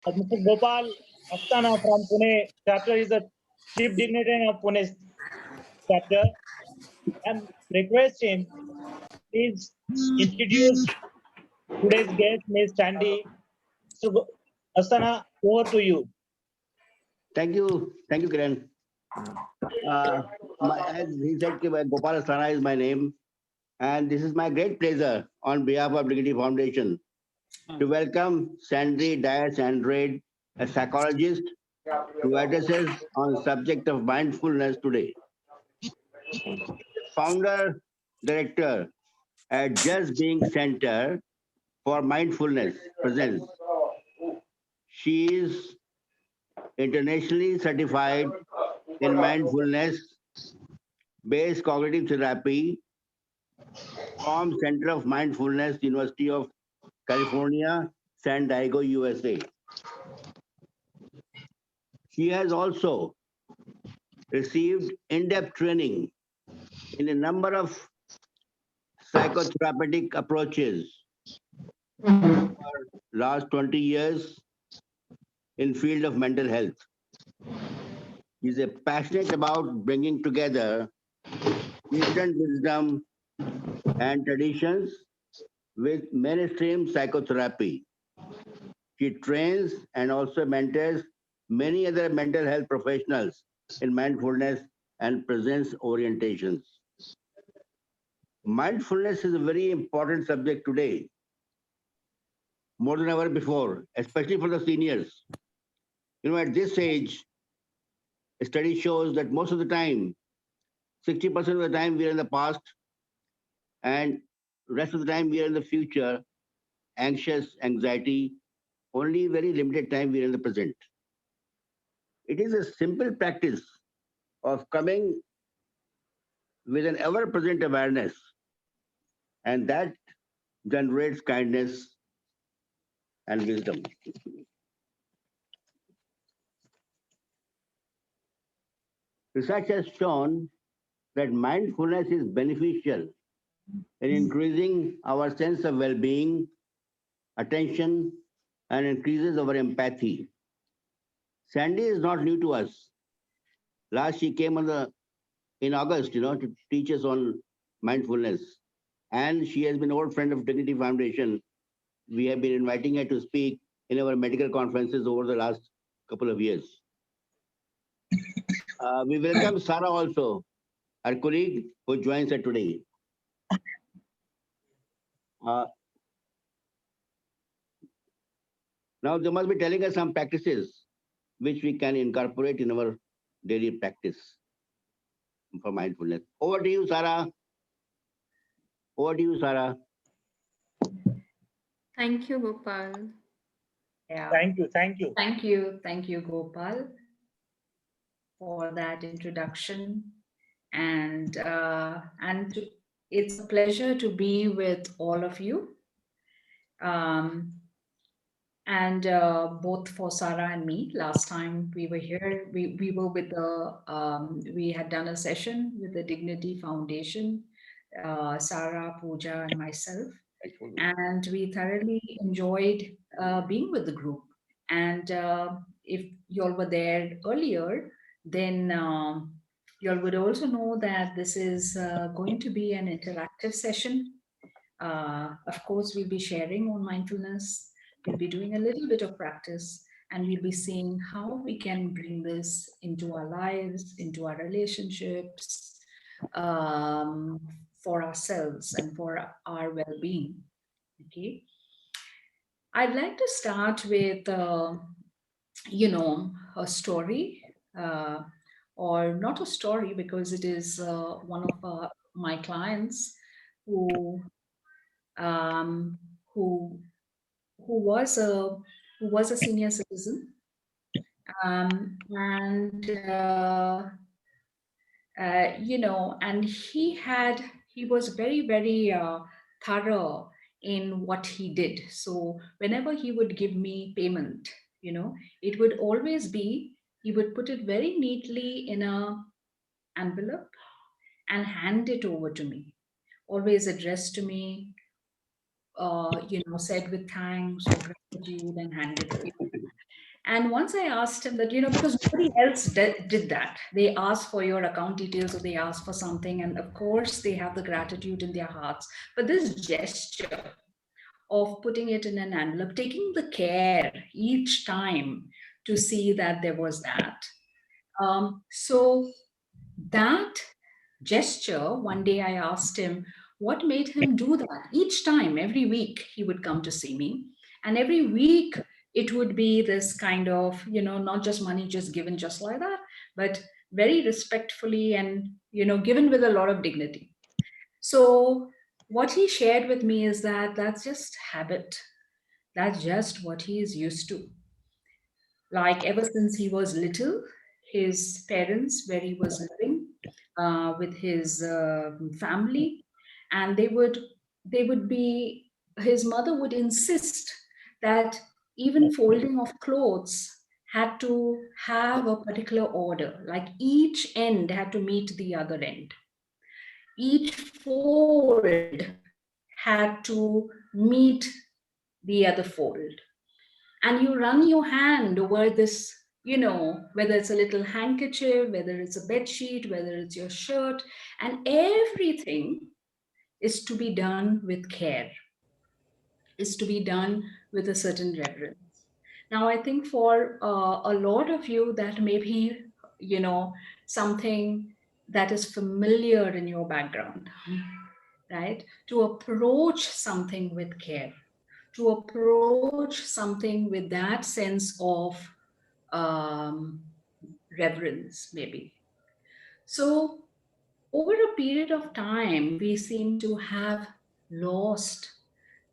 Mr. Gopal Astana from Pune chapter is the chief dignitary of Pune chapter, and request him please introduce today's guest, Ms. Sandy. So, Astana, over to you. Thank you, Kiran. Uh, as he said, Gopal Asthana is my name, and this is my great pleasure on behalf of Dignity Foundation to welcome Sandy Dias Andrade, a psychologist, to address us on the subject of mindfulness today. Founder, director at Just Being Center for Mindfulness Presence. She is internationally certified in mindfulness based cognitive therapy from Center of Mindfulness, University of California, San Diego, USA. She has also received in-depth training in a number of psychotherapeutic approaches for last 20 years in field of mental health. She's a passionate about bringing together Eastern wisdom and traditions with mainstream psychotherapy. She trains and also mentors many other mental health professionals in mindfulness and presence orientations. Mindfulness is a very important subject today, more than ever before, especially for the seniors. At this age, a study shows that most of the time, 60% of the time we are in the past, and rest of the time we are in the future, anxious, anxiety, only very limited time we are in the present. It is a simple practice of coming with an ever-present awareness, and that generates kindness and wisdom. Research has shown that mindfulness is beneficial in increasing our sense of well-being, attention, and increases our empathy. Sandy is not new to us. Last she came in August, to teach us on mindfulness. And she has been an old friend of Dignity Foundation. We have been inviting her to speak in our medical conferences over the last couple of years. We welcome Sarah also, our colleague who joins us today. Now they must be telling us some practices which we can incorporate in our daily practice for mindfulness. Over to you, Sarah. Over to you, Sarah. Thank you, Gopal. Yeah. Thank you. Thank you, Gopal, for that introduction. And it's a pleasure to be with all of you. And both for Sarah and me, last time we were here, we were with we had done a session with the Dignity Foundation, Sarah, Pooja, and myself. And we thoroughly enjoyed being with the group. And if y'all were there earlier, then y'all would also know that this is going to be an interactive session. Of course, we'll be sharing on mindfulness. We'll be doing a little bit of practice, and we'll be seeing how we can bring this into our lives, into our relationships, for ourselves and for our well-being. Okay. I'd like to start with, a story, or not a story, because it is one of my clients who um, who who was a senior citizen, and and he was very thorough in what he did. So whenever he would give me payment, it would always be, he would put it very neatly in a envelope and hand it over to me, always addressed to me, said with thanks or gratitude, and handed over. And once I asked him that, because nobody else did that. They ask for your account details or they ask for something. And of course, they have the gratitude in their hearts. But this gesture of putting it in an envelope, taking the care each time to see that there was that. So that gesture, one day I asked him what made him do that. Each time, every week, he would come to see me. And every week, it would be this kind of, not just money just given just like that, but very respectfully and, given with a lot of dignity. So what he shared with me is that that's just habit. That's just what he is used to. Like ever since he was little, his parents, where he was living with his family, and they would be, his mother would insist that even folding of clothes had to have a particular order, like each end had to meet the other end. Each fold had to meet the other fold. And you run your hand over this, whether it's a little handkerchief, whether it's a bed sheet, whether it's your shirt, and everything is to be done with care, is to be done with a certain reverence. Now, I think for a lot of you, that may be, something that is familiar in your background, right? To approach something with care, to approach something with that sense of um, reverence, maybe. So, over a period of time, we seem to have lost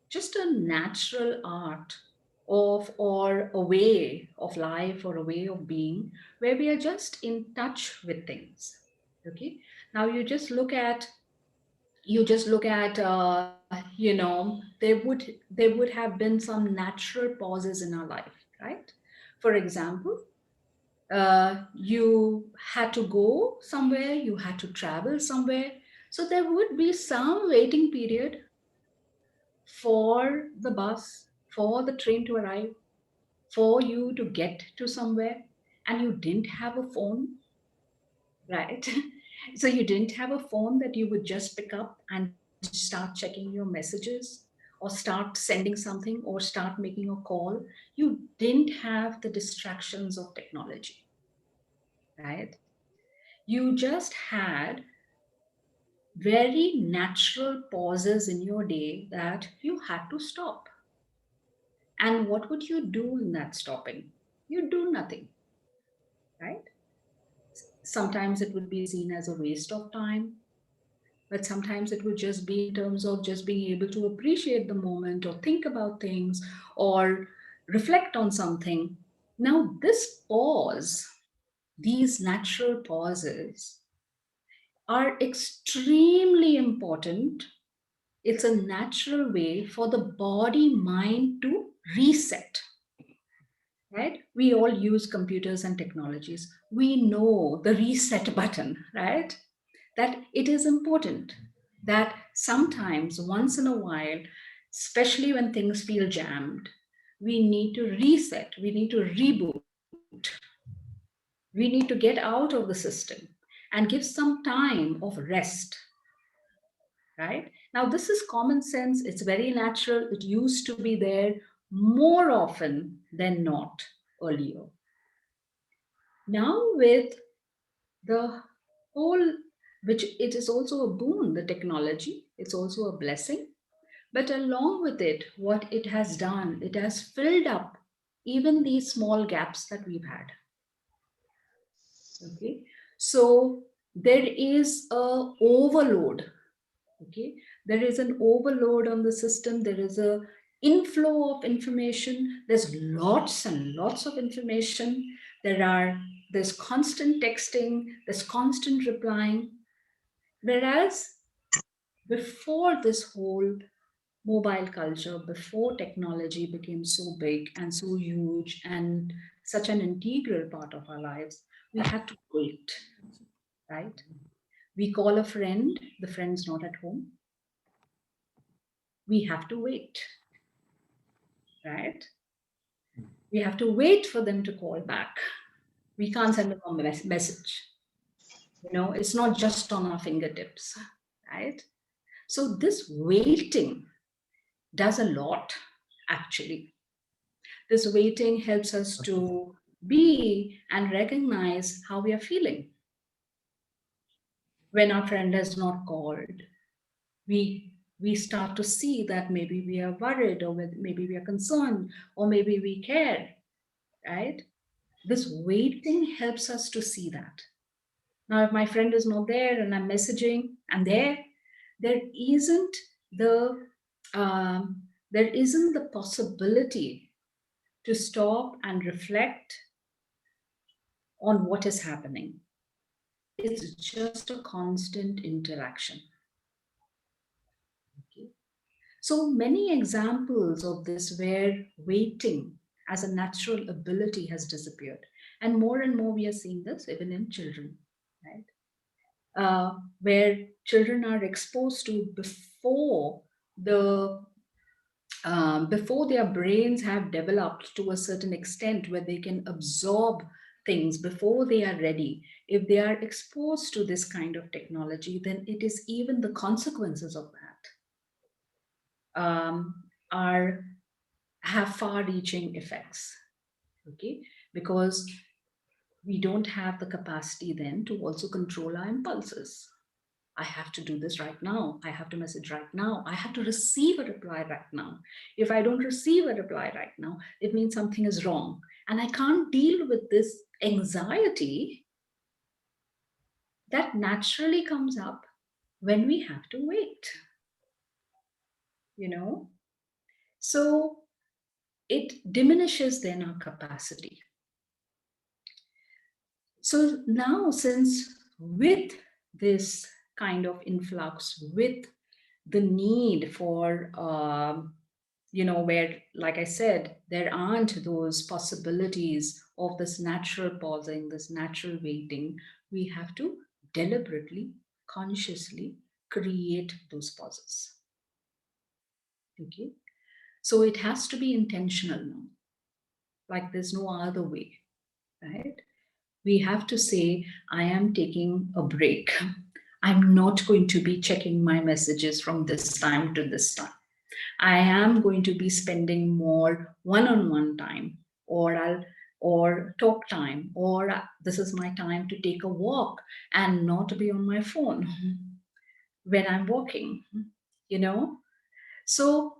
just a natural art of, or a way of life, or a way of being, where we are just in touch with things. Okay. Now you just look at there would have been some natural pauses in our life, right? For example, you had to go somewhere, you had to travel somewhere, so there would be some waiting period for the bus, for the train to arrive, for you to get to somewhere, and you didn't have a phone, right? So you didn't have a phone that you would just pick up and start checking your messages, or start sending something, or start making a call. You didn't have the distractions of technology, right? You just had very natural pauses in your day that you had to stop. And what would you do in that stopping? You do nothing, right? Sometimes it would be seen as a waste of time, but sometimes it would just be in terms of just being able to appreciate the moment, or think about things, or reflect on something. Now, this pause, these natural pauses, are extremely important. It's a natural way for the body mind to reset, right? We all use computers and technologies. We know the reset button, right? That it is important that sometimes, once in a while, especially when things feel jammed, we need to reset, we need to reboot, we need to get out of the system and give some time of rest, right? Now, this is common sense, it's very natural, it used to be there more often than not earlier. Now, with the whole, which it is also a boon, the technology, it's also a blessing. But along with it, what it has done, it has filled up even these small gaps that we've had. Okay. So there is a overload. Okay. There is an overload on the system. There is a inflow of information. There's lots and lots of information. There's constant texting, there's constant replying. Whereas before this whole mobile culture, before technology became so big and so huge and such an integral part of our lives, we had to wait, right? We call a friend, the friend's not at home. We have to wait, right? We have to wait for them to call back. We can't send them a message. It's not just on our fingertips, right? So this waiting does a lot, actually. This waiting helps us to be and recognize how we are feeling. When our friend has not called, we start to see that maybe we are worried, or maybe we are concerned, or maybe we care, right? This waiting helps us to see that. Now, if my friend is not there and I'm messaging and there isn't the there isn't the possibility to stop and reflect on what is happening. It's just a constant interaction. Okay. So many examples of this where waiting as a natural ability has disappeared. And more we are seeing this even in children, right? Where children are exposed to before their brains have developed to a certain extent where they can absorb things before they are ready. If they are exposed to this kind of technology, then it is even the consequences of that have far-reaching effects. Okay, because we don't have the capacity then to also control our impulses. I have to do this right now. I have to message right now. I have to receive a reply right now. If I don't receive a reply right now, it means something is wrong. And I can't deal with this anxiety that naturally comes up when we have to wait. So it diminishes then our capacity. So now, since with this kind of influx, with the need for, where, like I said, there aren't those possibilities of this natural pausing, this natural waiting, we have to deliberately, consciously create those pauses. Okay. So it has to be intentional now. Like there's no other way, right? We have to say, I am taking a break. I'm not going to be checking my messages from this time to this time. I am going to be spending more one-on-one time, or talk time, or this is my time to take a walk and not be on my phone when I'm walking, So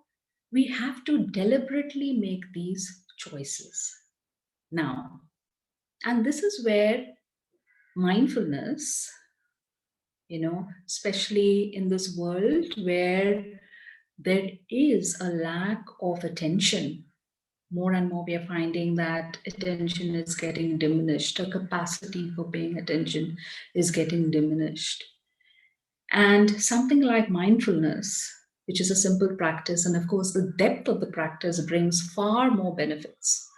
we have to deliberately make these choices now. And this is where mindfulness, especially in this world where there is a lack of attention, more and more we are finding that attention is getting diminished, the capacity for paying attention is getting diminished. And something like mindfulness, which is a simple practice, and of course the depth of the practice brings far more benefits,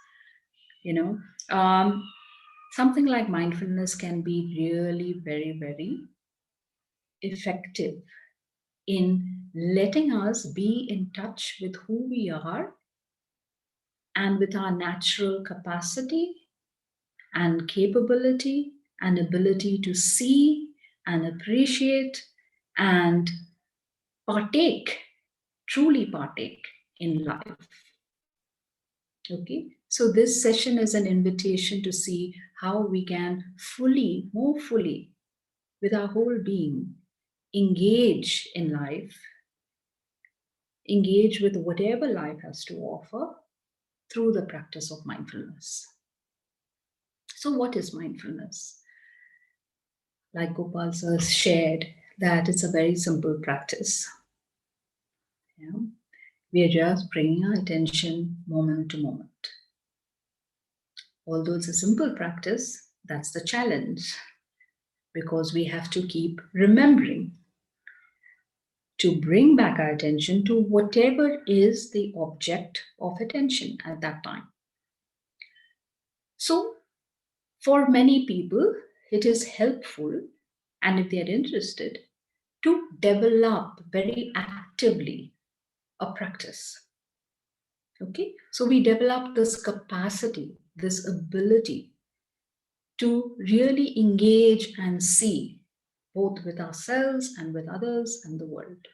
something like mindfulness can be really very, very effective in letting us be in touch with who we are and with our natural capacity and capability and ability to see and appreciate and partake, truly partake in life. Okay, so this session is an invitation to see how we can more fully, with our whole being, engage in life, engage with whatever life has to offer through the practice of mindfulness. So what is mindfulness? Like Gopal sir shared, that it's a very simple practice. We are just bringing our attention moment to moment. Although it's a simple practice, that's the challenge, because we have to keep remembering to bring back our attention to whatever is the object of attention at that time. So, for many people, it is helpful, and if they are interested, to develop very actively a practice. Okay, so we develop this capacity, this ability to really engage and see both with ourselves and with others and the world.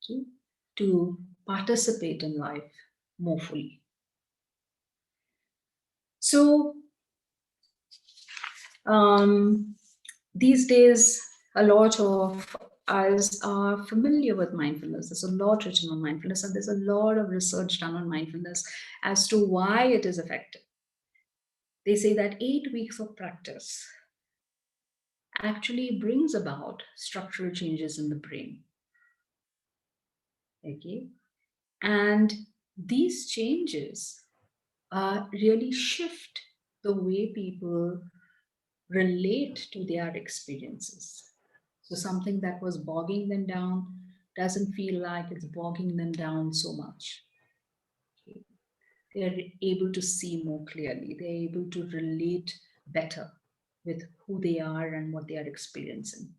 Okay, to participate in life more fully. So these days, a lot of us are familiar with mindfulness. There's a lot written on mindfulness, and there's a lot of research done on mindfulness as to why it is effective. They say that 8 weeks of practice actually brings about structural changes in the brain. Okay, and these changes really shift the way people relate to their experiences. So something that was bogging them down doesn't feel like it's bogging them down so much. Okay. They're able to see more clearly. They're able to relate better with who they are and what they are experiencing.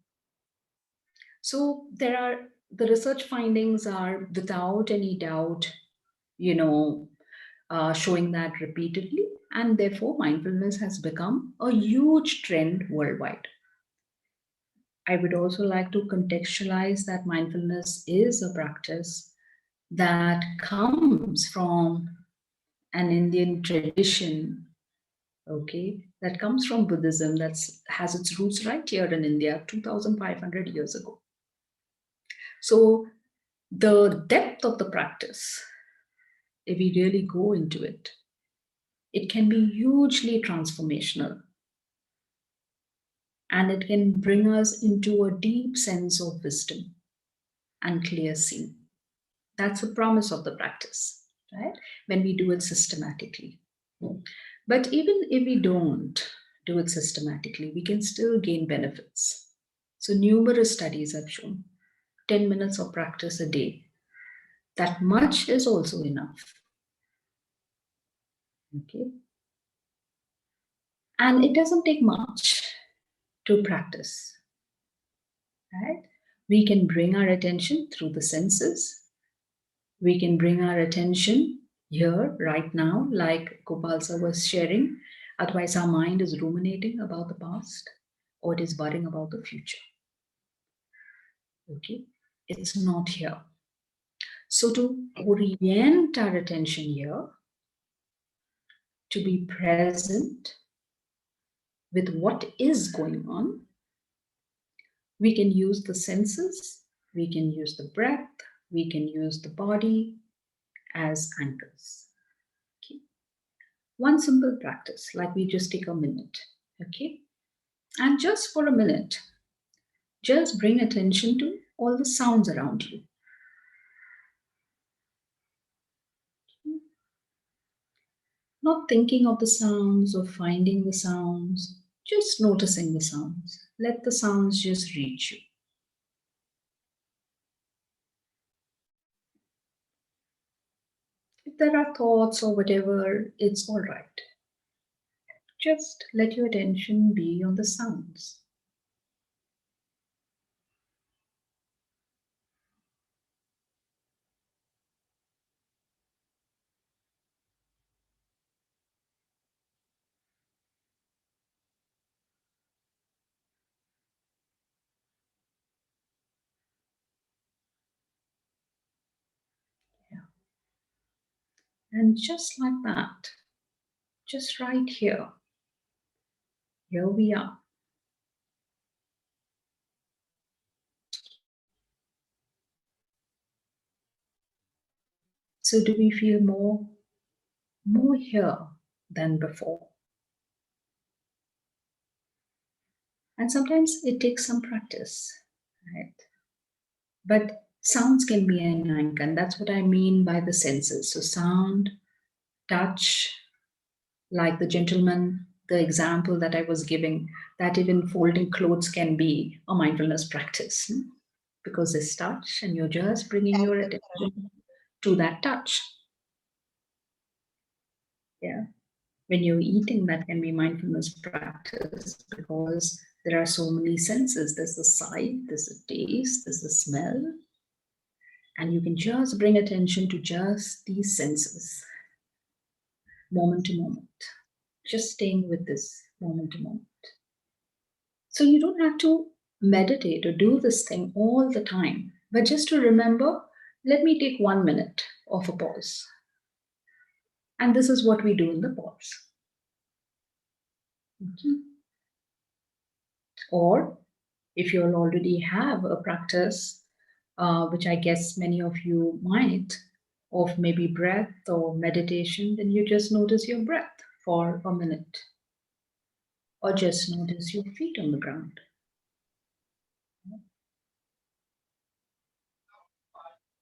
So the research findings are without any doubt, showing that repeatedly, and therefore mindfulness has become a huge trend worldwide. I would also like to contextualize that mindfulness is a practice that comes from an Indian tradition, okay, that comes from Buddhism, that has its roots right here in India 2,500 years ago. So the depth of the practice, if we really go into it, it can be hugely transformational. And it can bring us into a deep sense of wisdom and clear seeing. That's the promise of the practice, right? When we do it systematically. But even if we don't do it systematically, we can still gain benefits. So, numerous studies have shown 10 minutes of practice a day. That much is also enough. Okay. And it doesn't take much to practice, right? We can bring our attention through the senses. We can bring our attention here, right now, like Gopal sir was sharing. Otherwise, our mind is ruminating about the past or it is worrying about the future. Okay, it's not here. So, to orient our attention here, to be present with what is going on, we can use the senses, we can use the breath, we can use the body as anchors. Okay. One simple practice, like we just take a minute, okay? And just for a minute, just bring attention to all the sounds around you. Not thinking of the sounds or finding the sounds, just noticing the sounds. Let the sounds just reach you. If there are thoughts or whatever, it's all right. Just let your attention be on the sounds. Yeah. And just like that, just right here we are. So do we feel more here than before? And sometimes it takes some practice, right? But sounds can be an anchor, and that's what I mean by the senses. So sound, touch, like the gentleman, the example that I was giving, that even folding clothes can be a mindfulness practice, because it's touch and you're just bringing your attention to that touch. Yeah. When you're eating, that can be mindfulness practice, because there are so many senses. There's the sight, there's the taste, there's the smell. And you can just bring attention to just these senses, moment to moment, just staying with this moment to moment. So you don't have to meditate or do this thing all the time, but just to remember, let me take 1 minute of a pause. And this is what we do in the pause. Okay. Or if you already have a practice, which I guess many of you might, of maybe breath or meditation, then you just notice your breath for a minute. Or just notice your feet on the ground.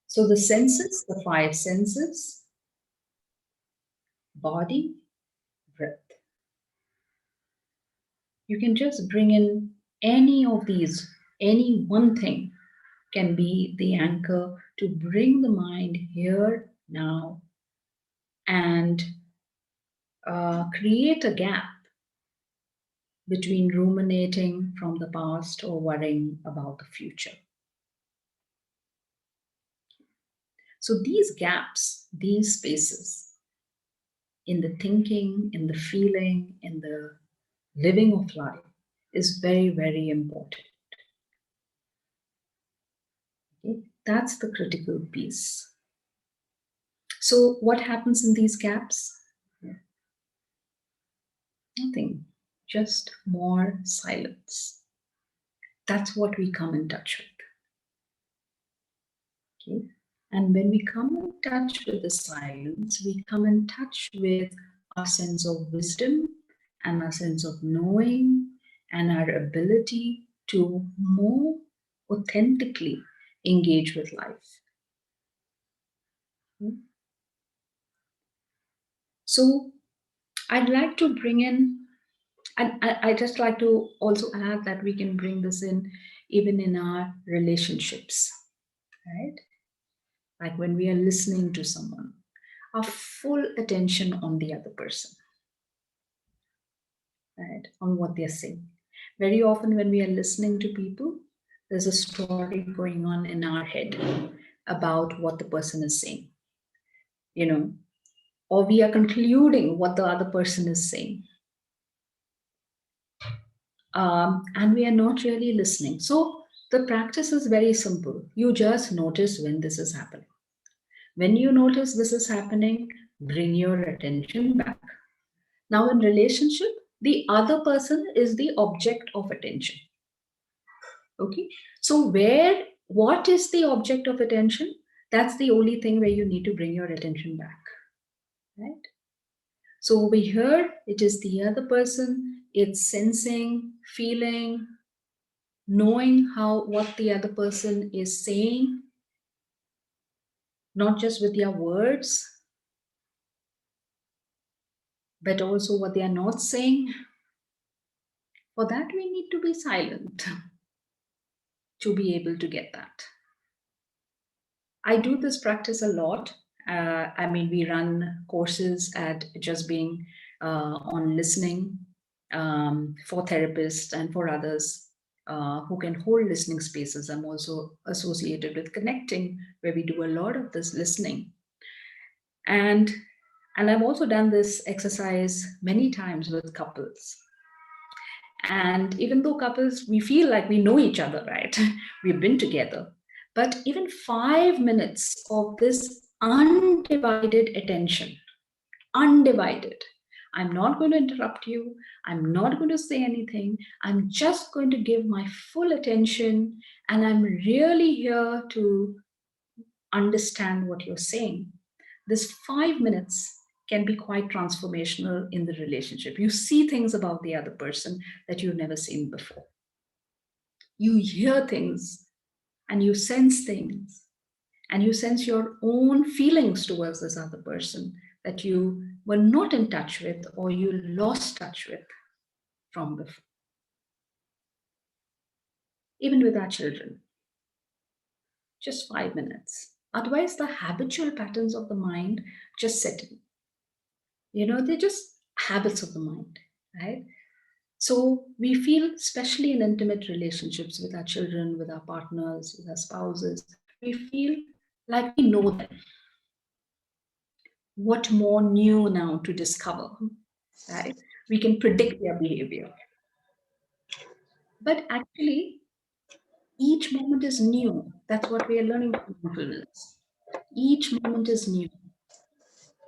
So the senses, the 5 senses, body, breath. You can just bring in any of these, any one thing can be the anchor to bring the mind here now and create a gap between ruminating from the past or worrying about the future. So these gaps, these spaces in the thinking, in the feeling, in the living of life is very, very important. Okay? That's the critical piece. So what happens in these gaps? Nothing, just more silence. That's what we come in touch with. Okay? And when we come in touch with the silence, we come in touch with our sense of wisdom and our sense of knowing and our ability to more authentically engage with life. So I'd like to bring in, and I just like to also add that we can bring this in even in our relationships, right? Like when we are listening to someone, our full attention on the other person, right? On what they're saying. Very often when we are listening to people, there's a story going on in our head about what the person is saying, or we are concluding what the other person is saying. And we are not really listening. So the practice is very simple. You just notice when this is happening. When you notice this is happening, bring your attention back. Now, in relationship, the other person is the object of attention. Okay. So what is the object of attention? That's the only thing where you need to bring your attention back. Right. So over here, it is the other person. It's sensing, feeling, knowing what the other person is saying, not just with their words, but also what they are not saying. For that, we need to be silent to be able to get that. I do this practice a lot. We run courses at Just Being on listening for therapists and for others who can hold listening spaces. I'm also associated with Connecting, where we do a lot of this listening. And I've also done this exercise many times with couples. And even though couples, we feel like we know each other, right? We've been together. But even 5 minutes of this undivided attention, undivided. I'm not going to interrupt you. I'm not going to say anything. I'm just going to give my full attention. And I'm really here to understand what you're saying. This 5 minutes can be quite transformational in the relationship. You see things about the other person that you've never seen before. You hear things and you sense things and you sense your own feelings towards this other person that you were not in touch with or you lost touch with from before. Even with our children, just 5 minutes. Otherwise, the habitual patterns of the mind just set in. They're just habits of the mind, right? So we feel, especially in intimate relationships with our children, with our partners, with our spouses, we feel like we know them. What more new now to discover, right? We can predict their behavior. But actually, each moment is new. That's what we are learning from mindfulness. Each moment is new.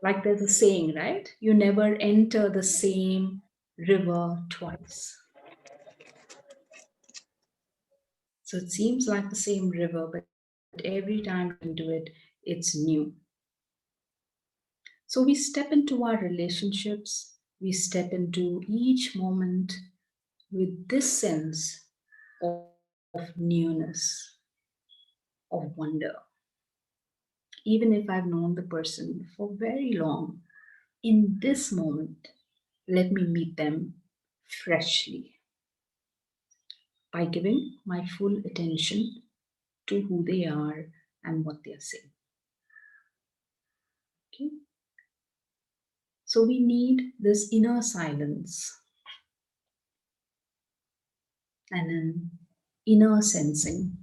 Like there's a saying, right? You never enter the same river twice. So it seems like the same river, but every time we go into it, it's new. So we step into our relationships, we step into each moment with this sense of newness, of wonder. Even if I've known the person for very long, in this moment, let me meet them freshly by giving my full attention to who they are and what they are saying. Okay? So we need this inner silence and an inner sensing.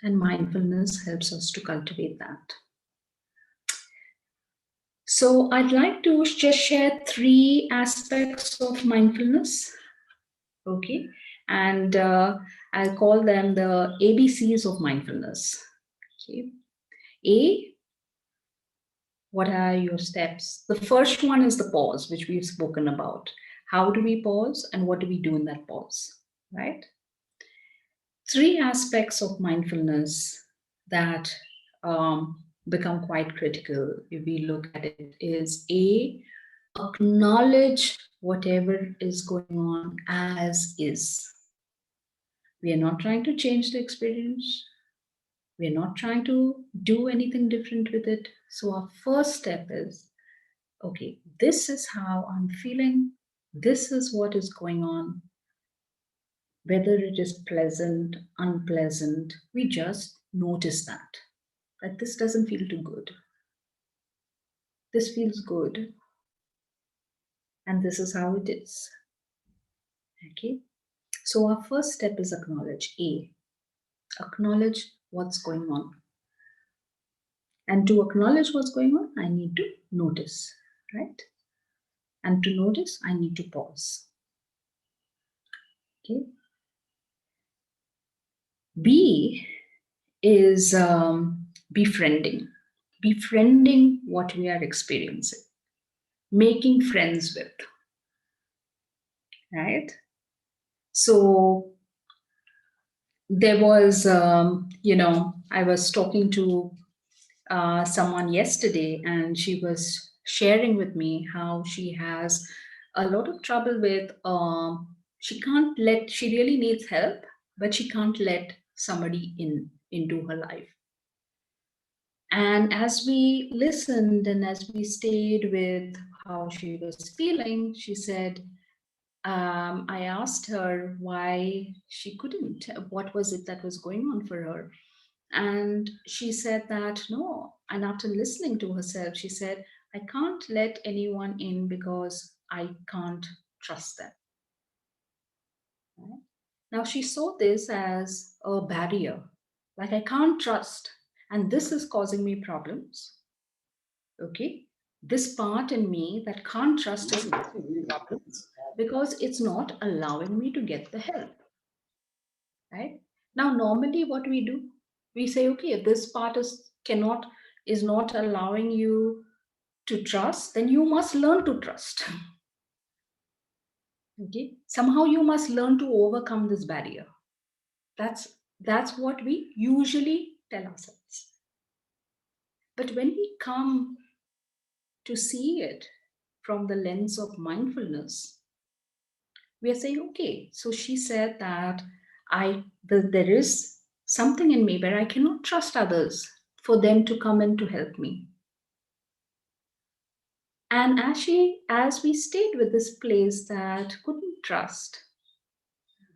And mindfulness helps us to cultivate that. So I'd like to just share 3 aspects of mindfulness. Okay. And I'll call them the ABCs of mindfulness. Okay. A, what are your steps? The first one is the pause, which we've spoken about. How do we pause and what do we do in that pause? Right? 3 aspects of mindfulness that become quite critical if we look at it is A, acknowledge whatever is going on as is. We are not trying to change the experience. We are not trying to do anything different with it. So our first step is, okay, this is how I'm feeling. This is what is going on. Whether it is pleasant, unpleasant, we just notice that this doesn't feel too good. This feels good. And this is how it is. Okay. So our first step is acknowledge. A, acknowledge what's going on. And to acknowledge what's going on, I need to notice, right? And to notice, I need to pause. Okay. B is befriending. Befriending what we are experiencing. Making friends with, right? So there was, I was talking to someone yesterday, and she was sharing with me how she has a lot of trouble with, she really needs help, but she can't let somebody into her life. And as we listened and as we stayed with how she was feeling, she said, I asked her why she couldn't, what was it that was going on for her? And she said that no. And after listening to herself, she said, I can't let anyone in because I can't trust them. Right? Now she saw this as a barrier, like I can't trust, and this is causing me problems. Okay. This part in me that can't trust is causing me problems because it's not allowing me to get the help. Right? Now, normally what we do, we say, okay, if this part is not allowing you to trust, then you must learn to trust. Okay. Somehow you must learn to overcome this barrier. That's what we usually tell ourselves. But when we come to see it from the lens of mindfulness, we are saying, okay, so she said that there is something in me where I cannot trust others for them to come in to help me. And as we stayed with this place that couldn't trust,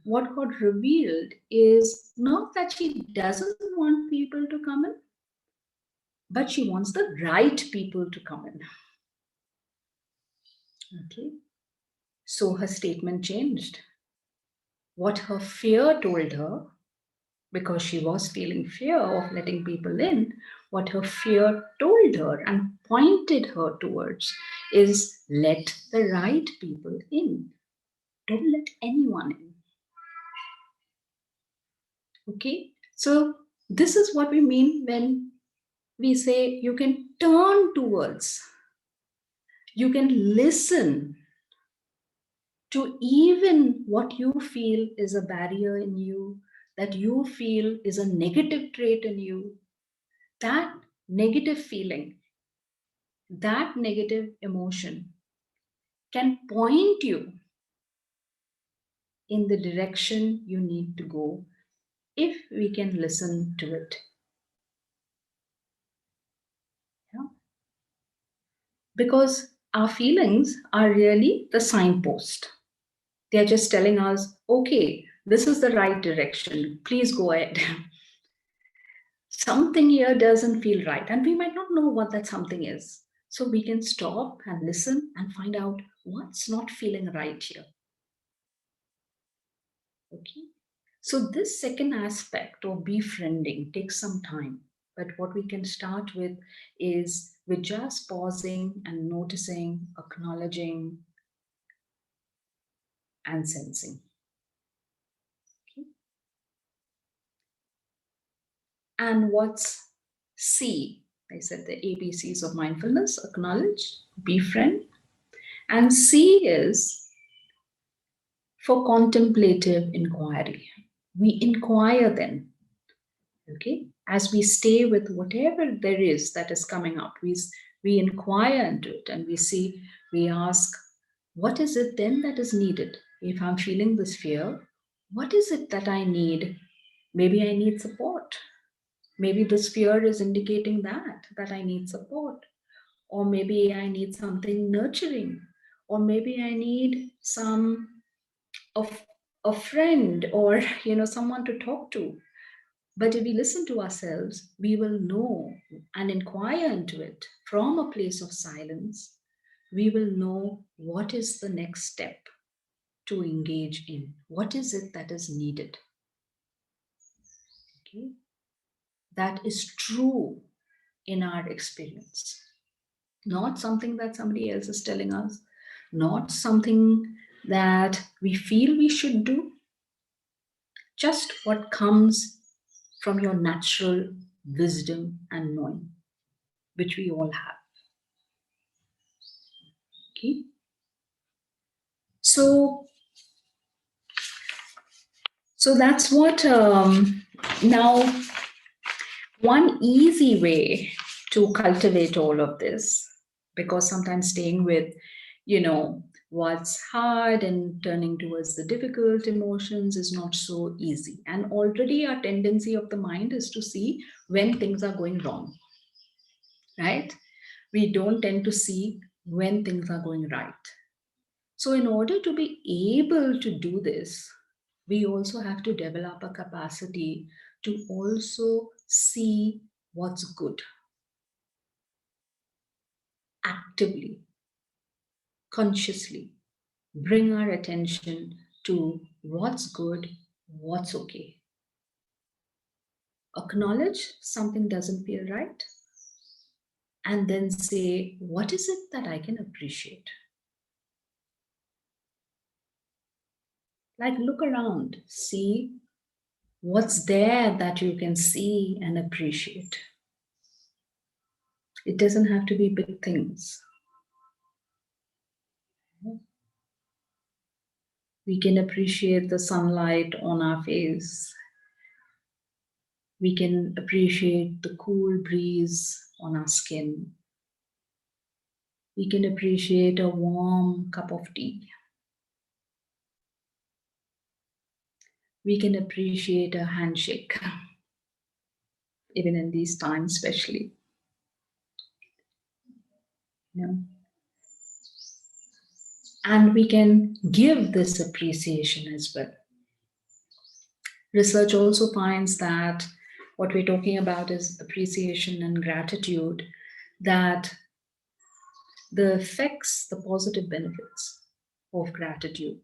what got revealed is not that she doesn't want people to come in, but she wants the right people to come in. Okay. So her statement changed. What her fear told her because she was feeling fear of letting people in, what her fear told her and pointed her towards is let the right people in. Don't let anyone in. Okay? So, this is what we mean when we say you can turn towards, you can listen to even what you feel is a barrier in you, that you feel is a negative trait in you, that negative feeling, that negative emotion can point you in the direction you need to go if we can listen to it. Yeah? Because our feelings are really the signpost. They're just telling us, okay, this is the right direction. Please go ahead. Something here doesn't feel right, and we might not know what that something is. So we can stop and listen and find out what's not feeling right here. Okay. So this second aspect of befriending takes some time. But what we can start with is with just pausing and noticing, acknowledging, and sensing. Okay. And what's C? I said the ABCs of mindfulness: acknowledge, befriend. And C is for contemplative inquiry. We inquire then, okay? As we stay with whatever there is that is coming up, we inquire into it and we see, we ask, what is it then that is needed? If I'm feeling this fear, what is it that I need? Maybe I need support. Maybe this fear is indicating that I need support. Or maybe I need something nurturing. Or maybe I need some of a friend or someone to talk to. But if we listen to ourselves, we will know and inquire into it from a place of silence. We will know what is the next step to engage in. What is it that is needed? Okay? That is true in our experience. Not something that somebody else is telling us, not something that we feel we should do, just what comes from your natural wisdom and knowing, which we all have. Okay? So that's what now one easy way to cultivate all of this, because sometimes staying with what's hard and turning towards the difficult emotions is not so easy. And already our tendency of the mind is to see when things are going wrong, right? We don't tend to see when things are going right. So in order to be able to do this, we also have to develop a capacity to also see what's good actively, consciously. Bring our attention to what's good, what's okay. Acknowledge something doesn't feel right, and then say, what is it that I can appreciate? Like, look around, see what's there that you can see and appreciate. It doesn't have to be big things. We can appreciate the sunlight on our face. We can appreciate the cool breeze on our skin. We can appreciate a warm cup of tea. We can appreciate a handshake, even in these times, especially. And we can give this appreciation as well. Research also finds that what we're talking about is appreciation and gratitude, that the effects, the positive benefits of gratitude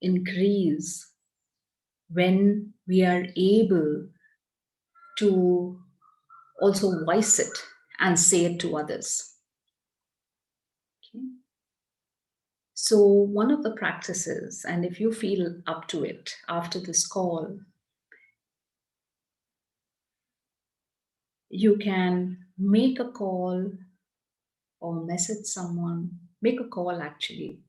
increase when we are able to also voice it and say it to others. Okay. So, one of the practices, and if you feel up to it after this call, you can make a call or message someone, make a call actually.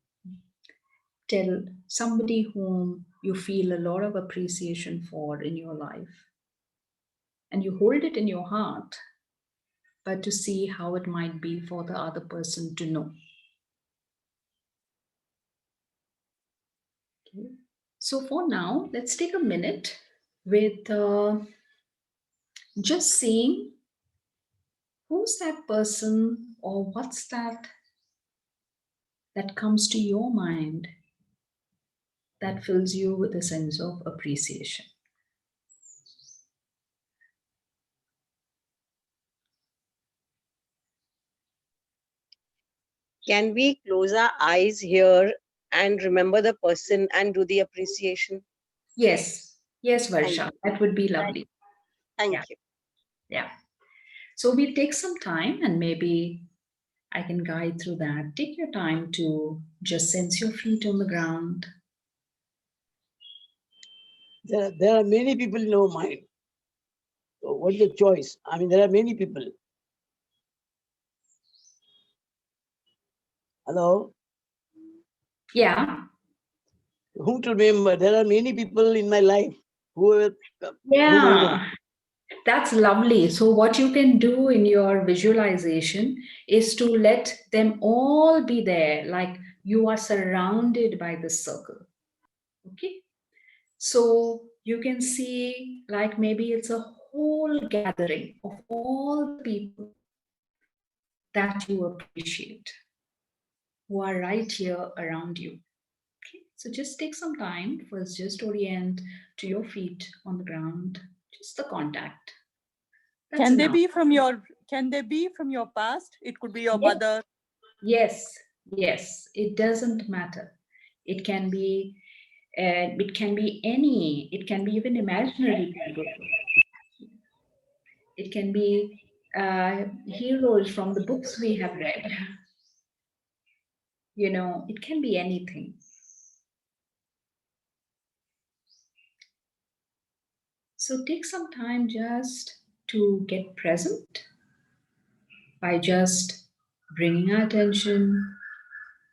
Tell somebody whom you feel a lot of appreciation for in your life. And you hold it in your heart, but to see how it might be for the other person to know. Okay. So for now, let's take a minute with just seeing who's that person or what's that comes to your mind that fills you with a sense of appreciation. Can we close our eyes here and remember the person and do the appreciation? Yes, yes, Thank Varsha, you. that would be lovely. Thank Yeah. you. Yeah. So we'll take some time and maybe I can guide through that. Take your time to just sense your feet on the ground. There are many people in our mind. So what's the choice? I mean, there are many people. Hello? Yeah. Whom to remember? There are many people in my life whom I know. Yeah. That's lovely. So, what you can do in your visualization is to let them all be there, like you are surrounded by this circle. Okay. So, you can see, like maybe it's a whole gathering of all the people that you appreciate who are right here around you. Okay. So, just take some time. First, just orient to your feet on the ground, just the contact. That's Can they enough. be from your past? It could be your Yes. mother. Yes, yes, it doesn't matter. It can be any, it can be even imaginary people. It can be heroes from the books we have read. You know, it can be anything. So take some time just to get present by just bringing our attention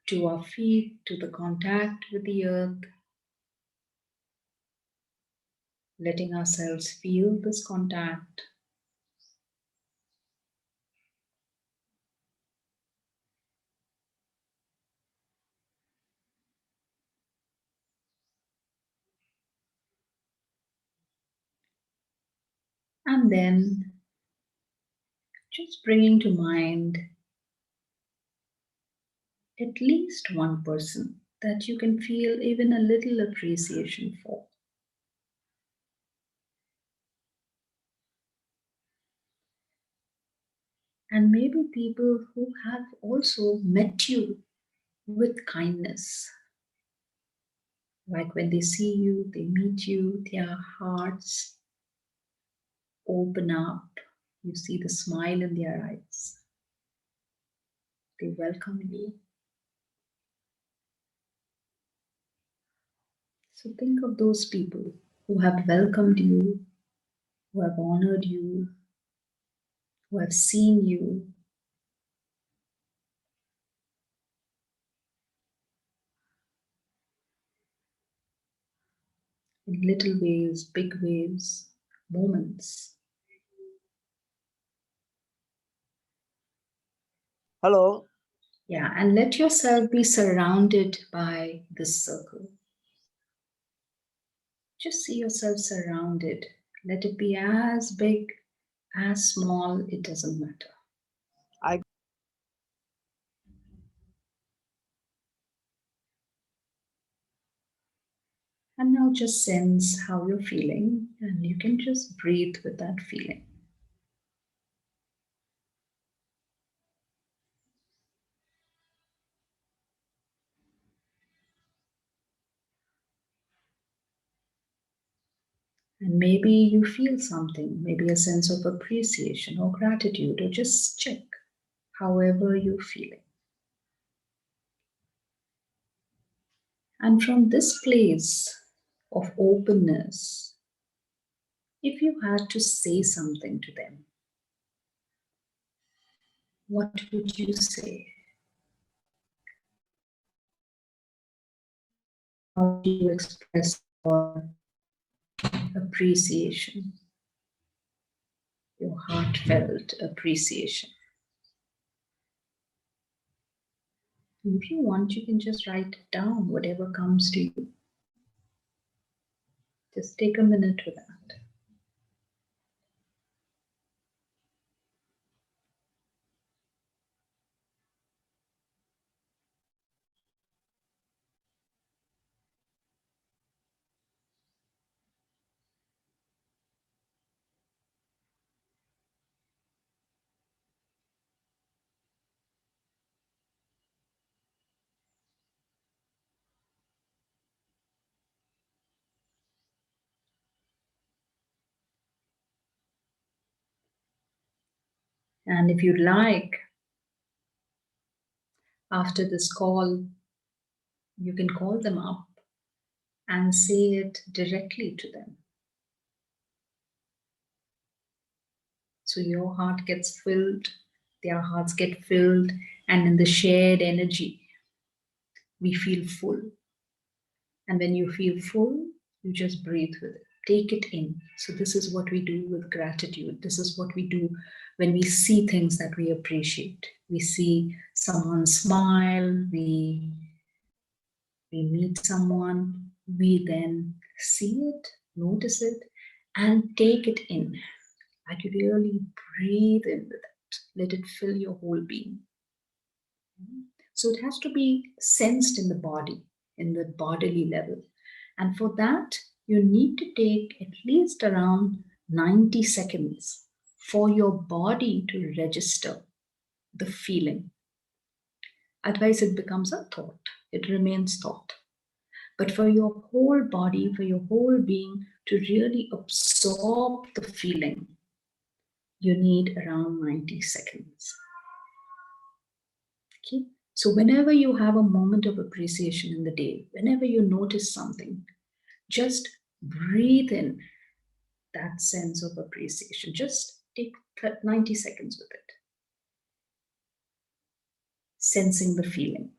to our feet, to the contact with the earth, letting ourselves feel this contact. And then just bringing to mind at least one person that you can feel even a little appreciation for. And maybe people who have also met you with kindness. Like when they see you, they meet you, their hearts open up. You see the smile in their eyes. They welcome you. So think of those people who have welcomed you, who have honored you, who have seen you. In little ways, big ways, moments. Hello? Yeah, and let yourself be surrounded by this circle. Just see yourself surrounded. Let it be as big, as small, it doesn't matter. And now just sense how you're feeling, and you can just breathe with that feeling. And maybe you feel something, maybe a sense of appreciation or gratitude, or just check however you're feeling. And from this place of openness, if you had to say something to them, what would you say? How do you express your appreciation, your heartfelt appreciation? And if you want, you can just write it down, whatever comes to you. Just take a minute for that. And if you'd like, after this call, you can call them up and say it directly to them. So your heart gets filled, their hearts get filled, and in the shared energy, we feel full. And when you feel full, you just breathe with it. Take it in. So this is what we do with gratitude. This is what we do when we see things that we appreciate. We see someone smile, we meet someone, we then see it, notice it, and take it in. Like you really breathe in with it. Let it fill your whole being. So it has to be sensed in the body, in the bodily level. And for that, you need to take at least around 90 seconds for your body to register the feeling. Otherwise, it becomes a thought. It remains thought. But for your whole body, for your whole being to really absorb the feeling, you need around 90 seconds. Okay? So whenever you have a moment of appreciation in the day, whenever you notice something, just breathe in that sense of appreciation. Just take 90 seconds with it. Sensing the feeling.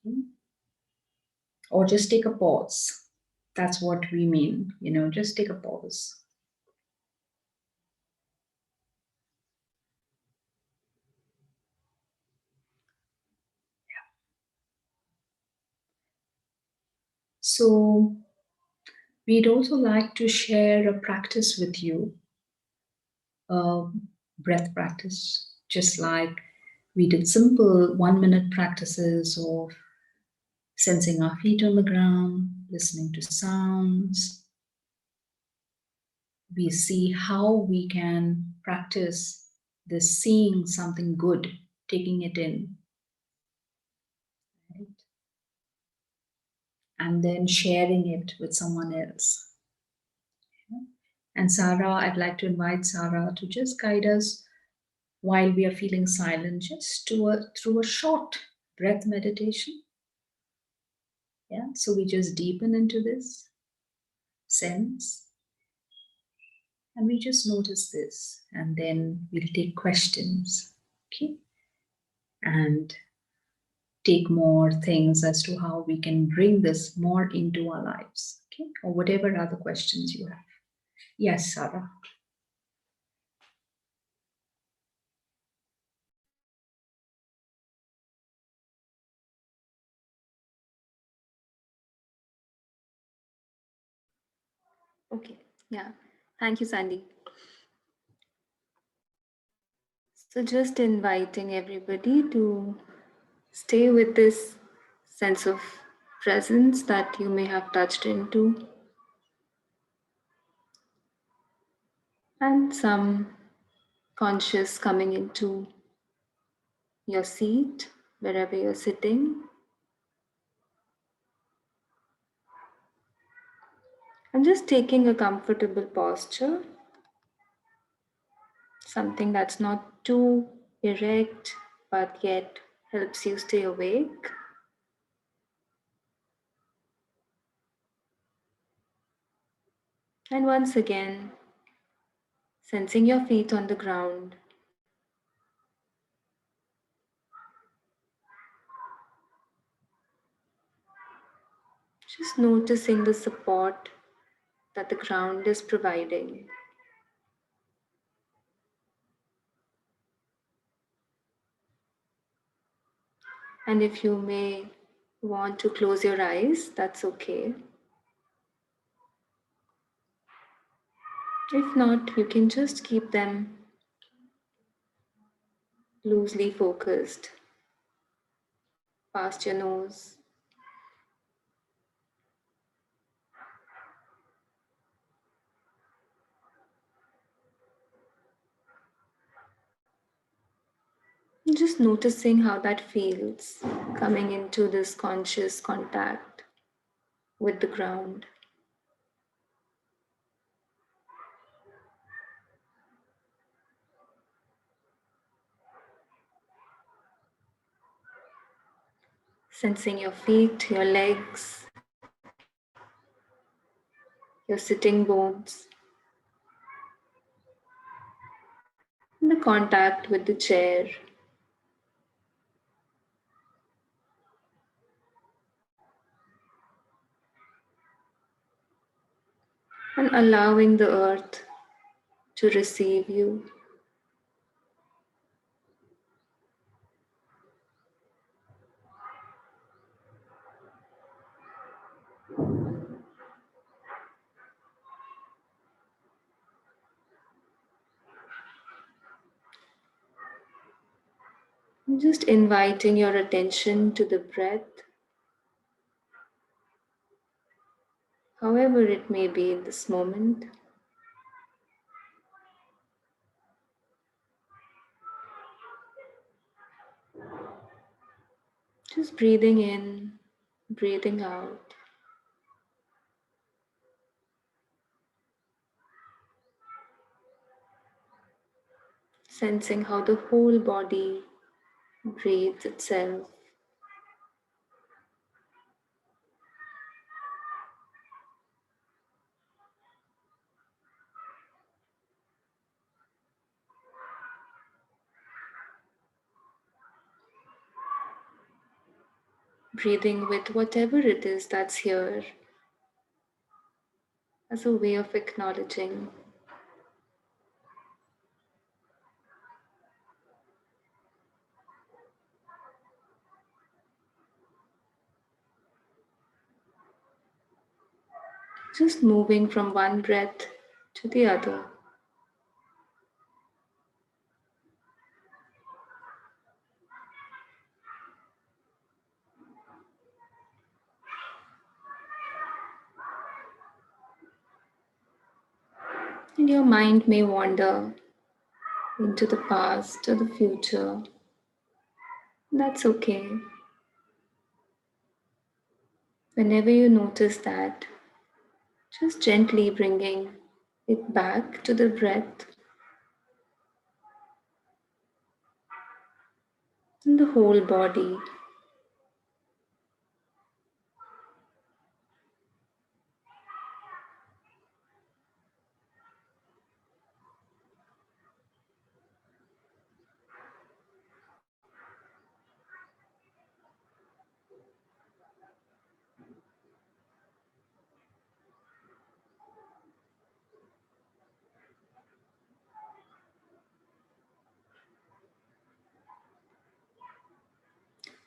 Okay? Or just take a pause. That's what we mean, just take a pause. So we'd also like to share a practice with you, a breath practice, just like we did simple 1-minute practices of sensing our feet on the ground, listening to sounds. We see how we can practice this seeing something good, taking it in, right? And then sharing it with someone else. And Sarah, I'd like to invite Sarah to just guide us while we are feeling silent, just through a short breath meditation. Yeah, so we just deepen into this sense. And we just notice this, and then we'll take questions, okay? And take more things as to how we can bring this more into our lives, okay? Or whatever other questions you have. Yes, Sarah. Okay, yeah. Thank you, Sandy. So just inviting everybody to stay with this sense of presence that you may have touched into, and some conscious coming into your seat, wherever you're sitting. And just taking a comfortable posture, something that's not too erect but yet helps you stay awake. And once again, sensing your feet on the ground. Just noticing the support that the ground is providing. And if you may want to close your eyes, that's okay. If not, you can just keep them loosely focused past your nose. Just noticing how that feels coming into this conscious contact with the ground. Sensing your feet, your legs, your sitting bones, and the contact with the chair. And allowing the earth to receive you. Just inviting your attention to the breath, however it may be in this moment. Just breathing in, breathing out. Sensing how the whole body breathes itself. Breathing with whatever it is that's here as a way of acknowledging. Just moving from one breath to the other. And your mind may wander into the past or the future. That's okay. Whenever you notice that, just gently bringing it back to the breath and the whole body.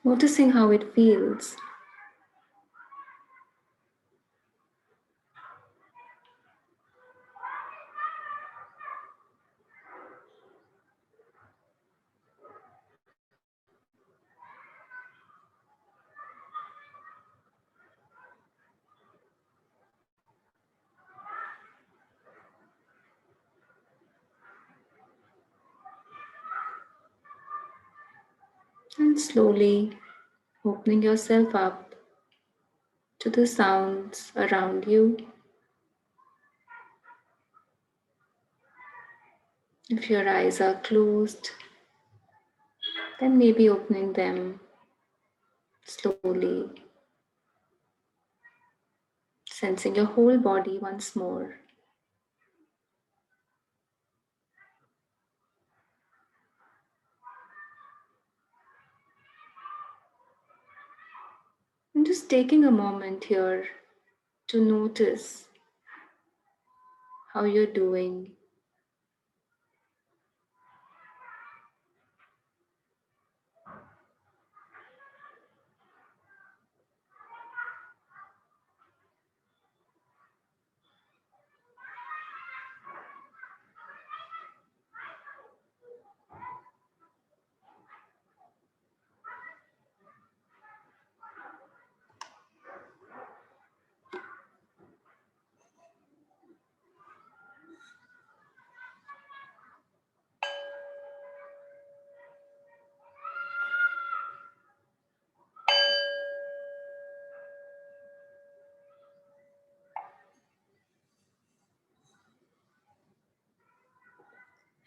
Noticing how it feels. And slowly opening yourself up to the sounds around you. If your eyes are closed, then maybe opening them slowly, sensing your whole body once more. And just taking a moment here to notice how you're doing.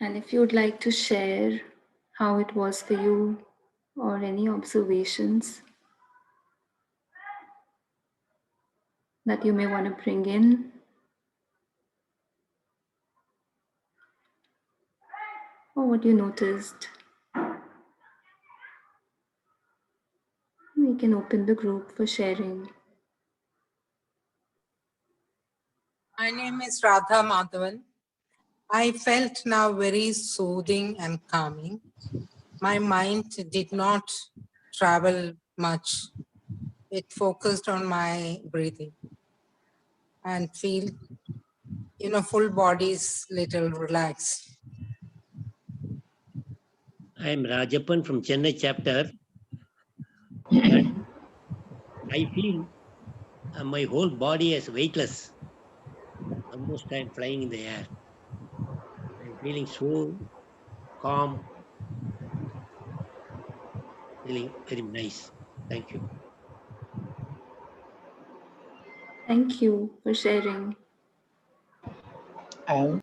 And if you'd like to share how it was for you or any observations that you may want to bring in, or what you noticed, we can open the group for sharing. My name is Radha Madhavan. I felt now very soothing and calming. My mind did not travel much. It focused on my breathing and feel, full body's little relaxed. I am Rajapan from Chennai chapter. And I feel my whole body is weightless. Almost I'm flying in the air. I'm feeling so calm, feeling very nice. Thank you. Thank you for sharing. Oh,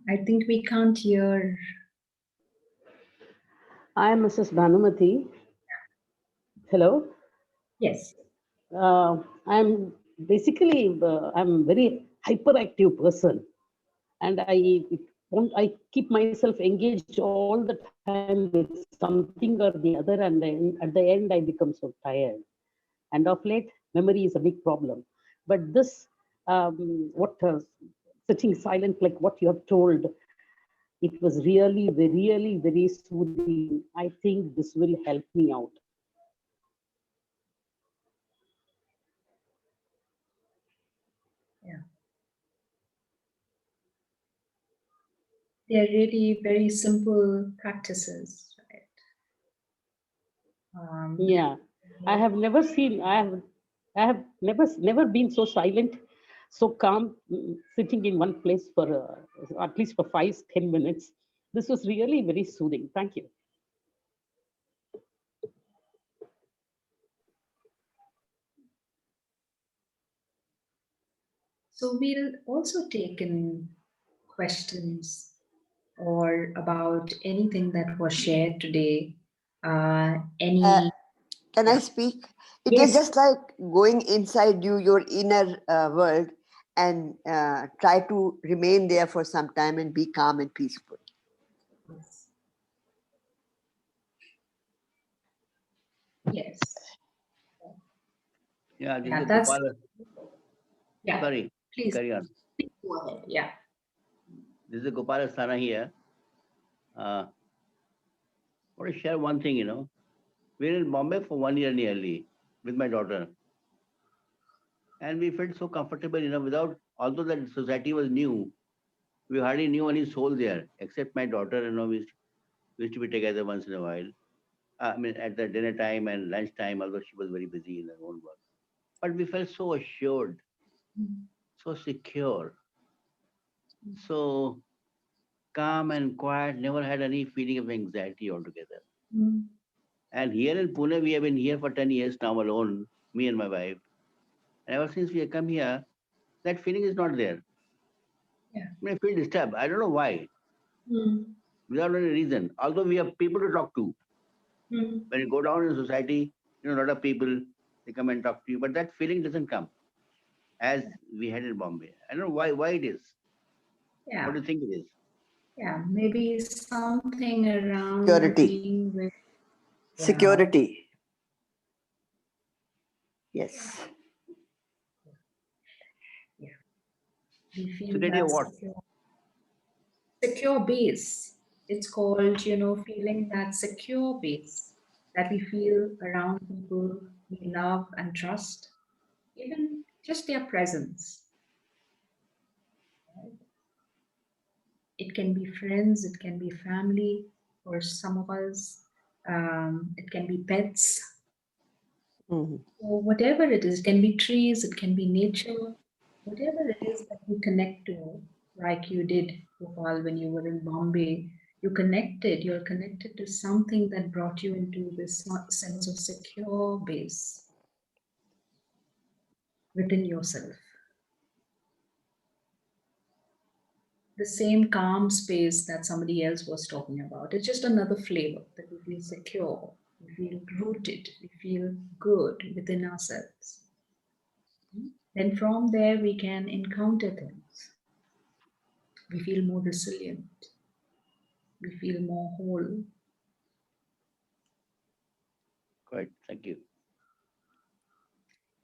I think we can't hear. I am Mrs. Bhanumati. Hello. Yes. I'm basically I'm very hyperactive person, and I keep myself engaged all the time with something or the other, and then at the end I become so tired. And of late, memory is a big problem. But this, sitting silent, like what you have told, it was really very soothing. I think this will help me out. Yeah. They're really very simple practices, right? Yeah, I have never seen. I have never been so silent, so calm, sitting in one place for at least for 5-10 minutes. This was really very soothing. Thank you. So we'll also take in questions or about anything that was shared today. Any? Can I speak? It Yes. is just like going inside you, your inner world, and try to remain there for some time and be calm and peaceful. Yes. Yeah, this Yeah, is that's. Gopala. Yeah. Sorry, Please. carry on. Go ahead. Yeah. This is Gopala Sana here. I want to share one thing, We're in Bombay for 1 year nearly with my daughter. And we felt so comfortable, without, although that society was new, we hardly knew any soul there, except my daughter, we used to be together once in a while. I mean, at the dinner time and lunch time, although she was very busy in her own work. But we felt so assured, so secure, so calm and quiet, never had any feeling of anxiety altogether. And here in Pune, we have been here for 10 years now alone, me and my wife. And ever since we have come here, that feeling is not there. Yeah. I feel disturbed. I don't know why, without any reason. Although we have people to talk to. When you go down in society, a lot of people, they come and talk to you, but that feeling doesn't come as we had in Bombay. I don't know why it is. Yeah. What do you think it is? Yeah, maybe something around Security. being with Security. Yes. we feel Security of that what? secure base. It's called, feeling that secure base that we feel around people we love and trust, even just their presence. It can be friends, it can be family, for some of us, it can be pets. Mhm. So whatever it is, it can be trees, it can be nature, whatever it is that you connect to, like you did, Gopal, when you were in Bombay, you're connected to something that brought you into this sense of secure base within yourself. The same calm space that somebody else was talking about. It's just another flavor that we feel secure, we feel rooted, we feel good within ourselves. Then from there, we can encounter things. We feel more resilient. We feel more whole. Good, thank you.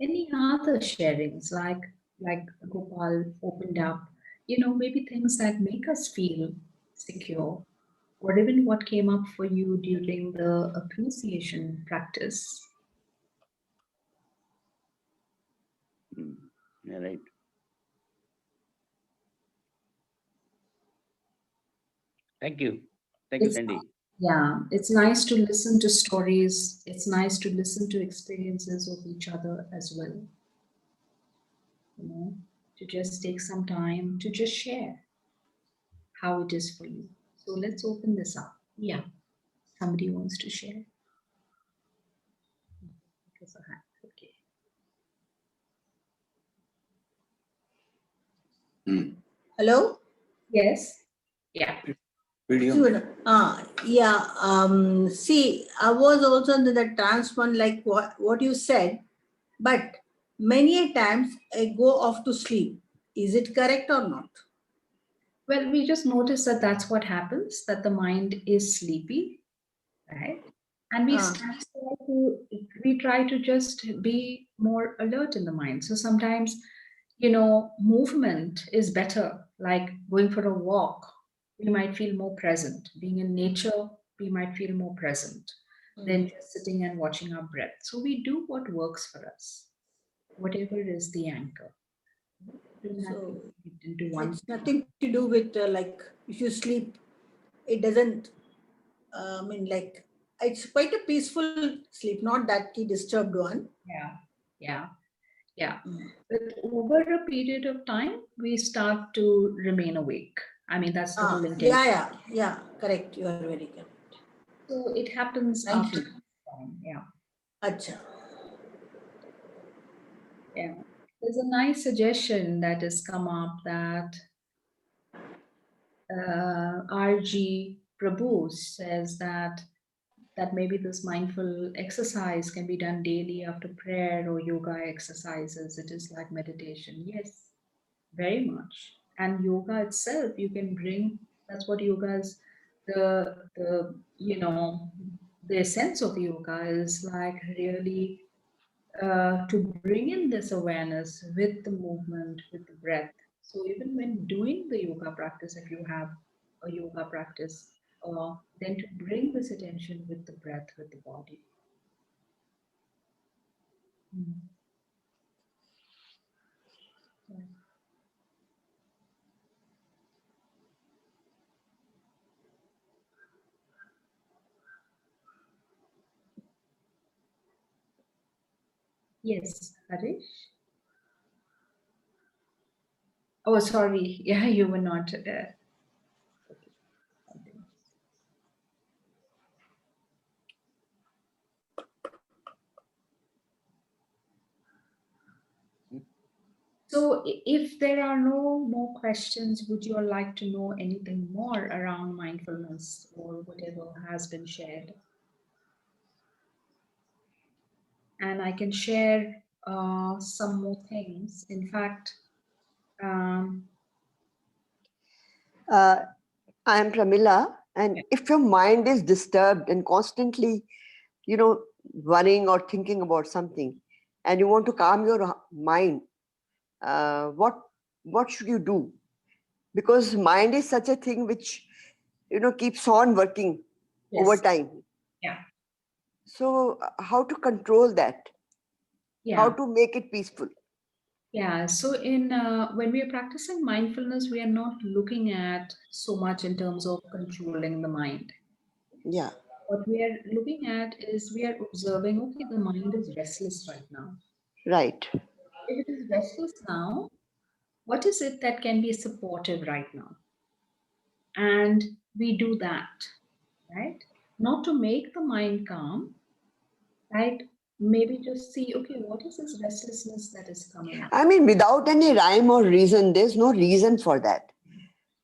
Any other sharings, like Gopal opened up, maybe things that make us feel secure, or even what came up for you during the appreciation practice. Yeah, right. Thank you. Thank you, It's Sandy. Yeah, it's nice to listen to stories. It's nice to listen to experiences of each other as well. To just take some time to just share how it is for you. So let's open this up. Yeah, somebody wants to share. Okay. Hello? Yes. Yeah. Video. See, I was also in the trance one, like what you said, but many a times I go off to sleep. Is it correct or not? Well, we just notice that that's what happens, that the mind is sleepy, right? And we try to just be more alert in the mind. So sometimes, movement is better, like going for a walk. We might feel more present. Being in nature, we might feel more present than just sitting and watching our breath. So we do what works for us, whatever is the anchor. So Into one. it's nothing to do with like if you sleep, it doesn't. Like it's quite a peaceful sleep, not that disturbed one. Yeah. But over a period of time, we start to remain awake. I mean, that's the whole intention. Yeah. Correct. You are very correct. So it happens Thank after you. time. Yeah. Acha. Yeah. There's a nice suggestion that has come up that RG Prabhu says that maybe this mindful exercise can be done daily after prayer or yoga exercises. It is like meditation. Yes, very much. And yoga itself, you can bring, that's what yoga is, the essence of yoga is like really to bring in this awareness with the movement, with the breath. So even when doing the yoga practice, if you have a yoga practice, then to bring this attention with the breath, with the body. Yeah. Yes, Harish? Oh, sorry. Yeah, you were not there. So if there are no more questions, would you all like to know anything more around mindfulness or whatever has been shared? And I can share some more things. In fact, I am Pramila, and if your mind is disturbed and constantly, worrying or thinking about something, and you want to calm your mind, what should you do? Because mind is such a thing which keeps on working over yes, time. yeah, So how to control that? How yeah. to make it peaceful? Yeah, so when we are practicing mindfulness, we are not looking at so much in terms of controlling the mind. Yeah. What we are looking at is we are observing, okay, the mind is restless right now. Right. If it is restless now, what is it that can be supportive right now? And we do that, right? Not to make the mind calm, right? Maybe just see, okay, what is this restlessness that is coming up? I mean, without any rhyme or reason, there's no reason for that.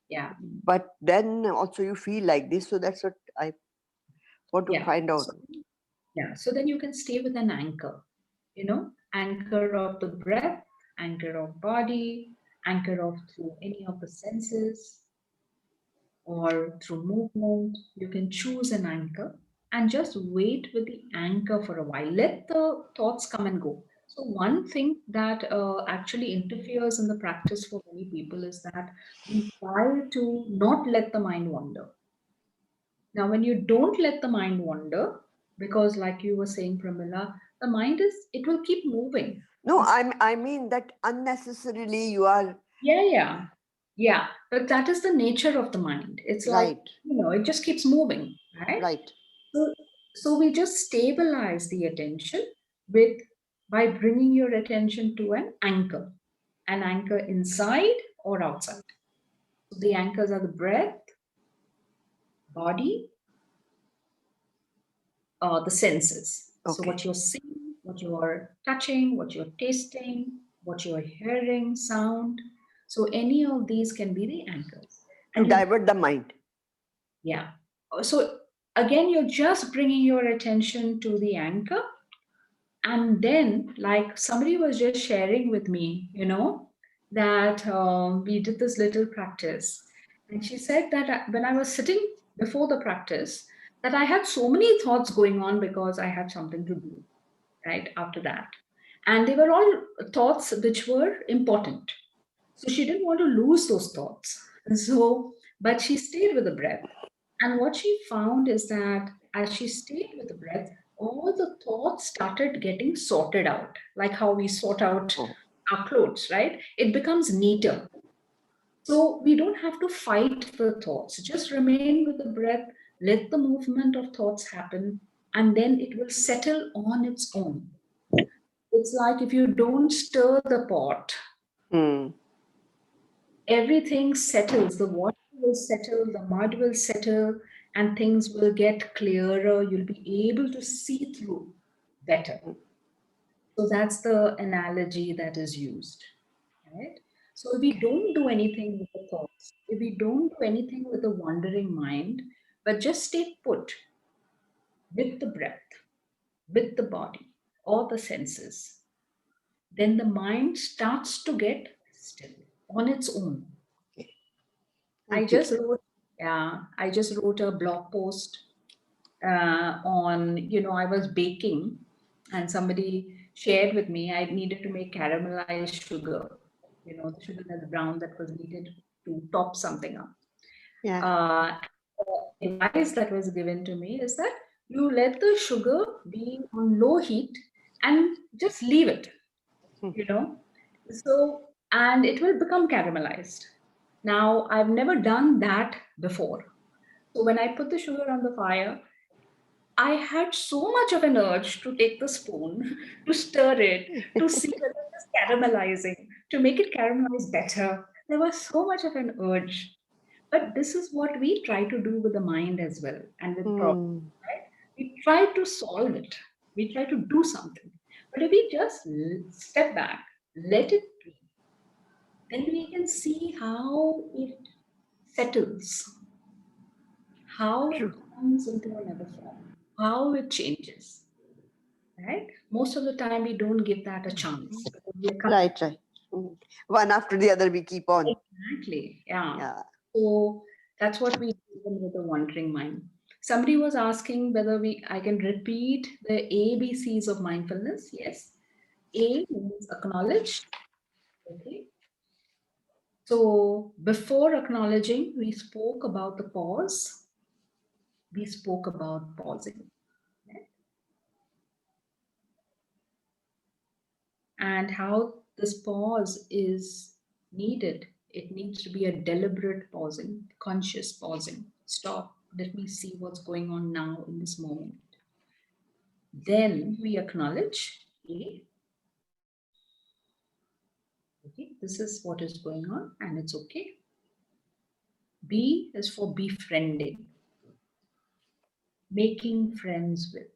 Yeah. But then also you feel like this, so that's what I want to find out. Yeah, so then you can stay with an anchor, anchor of the breath, anchor of body, anchor of through any of the senses or through movement. You can choose an anchor and just wait with the anchor for a while. Let the thoughts come and go. So one thing that actually interferes in the practice for many people is that we try to not let the mind wander. Now, when you don't let the mind wander, because like you were saying, Pramila, the mind it will keep moving. No, I mean that unnecessarily you are. Yeah. But that is the nature of the mind. It's like, it just keeps moving, right? Right. So we just stabilize the attention by bringing your attention to an anchor inside or outside. So the anchors are the breath, body, the senses. So what you're seeing, what you're touching, what you're tasting, what you're hearing, sound. So any of these can be the anchors. To divert the mind. Yeah. So again, you're just bringing your attention to the anchor. And then, like somebody was just sharing with me, that we did this little practice. And she said that when I was sitting before the practice, that I had so many thoughts going on because I had something to do, right, after that. And they were all thoughts which were important. So she didn't want to lose those thoughts. But she stayed with the breath. And what she found is that as she stayed with the breath, all the thoughts started getting sorted out, like how we sort out our clothes, right? It becomes neater. So we don't have to fight the thoughts. Just remain with the breath, let the movement of thoughts happen, and then it will settle on its own. It's like if you don't stir the pot, everything settles. The water will settle, the mud will settle, and things will get clearer. You'll be able to see through better. So that's the analogy that is used, right? So if we don't do anything with the thoughts, if we don't do anything with the wandering mind, but just stay put with the breath, with the body, or the senses, then the mind starts to get still on its own. I just wrote a blog post on, I was baking and somebody shared with me I needed to make caramelized sugar, the sugar that's brown that was needed to top something up. The advice that was given to me is that you let the sugar be on low heat and just leave it, so, and it will become caramelized. Now, I've never done that before. So when I put the sugar on the fire, I had so much of an urge to take the spoon, to stir it, to see whether it is caramelizing, to make it caramelize better. There was so much of an urge. But this is what we try to do with the mind as well and with problems, right? We try to solve it. We try to do something. But if we just step back, let it be, then we can see how it settles, how it comes into another form, how it changes. Right? Most of the time, we don't give that a chance. Because we are Right, right. One after the other, we keep on. Exactly. Yeah. Yeah. So that's what we do even with the wandering mind. Somebody was asking whether I can repeat the ABCs of mindfulness. Yes. A means acknowledge. Okay. So before acknowledging, we spoke about the pause. We spoke about pausing. Right? And how this pause is needed. It needs to be a deliberate pausing, conscious pausing. Stop. Let me see what's going on now in this moment. Then we acknowledge, okay, this is what is going on and it's okay. B is for befriending, making friends with,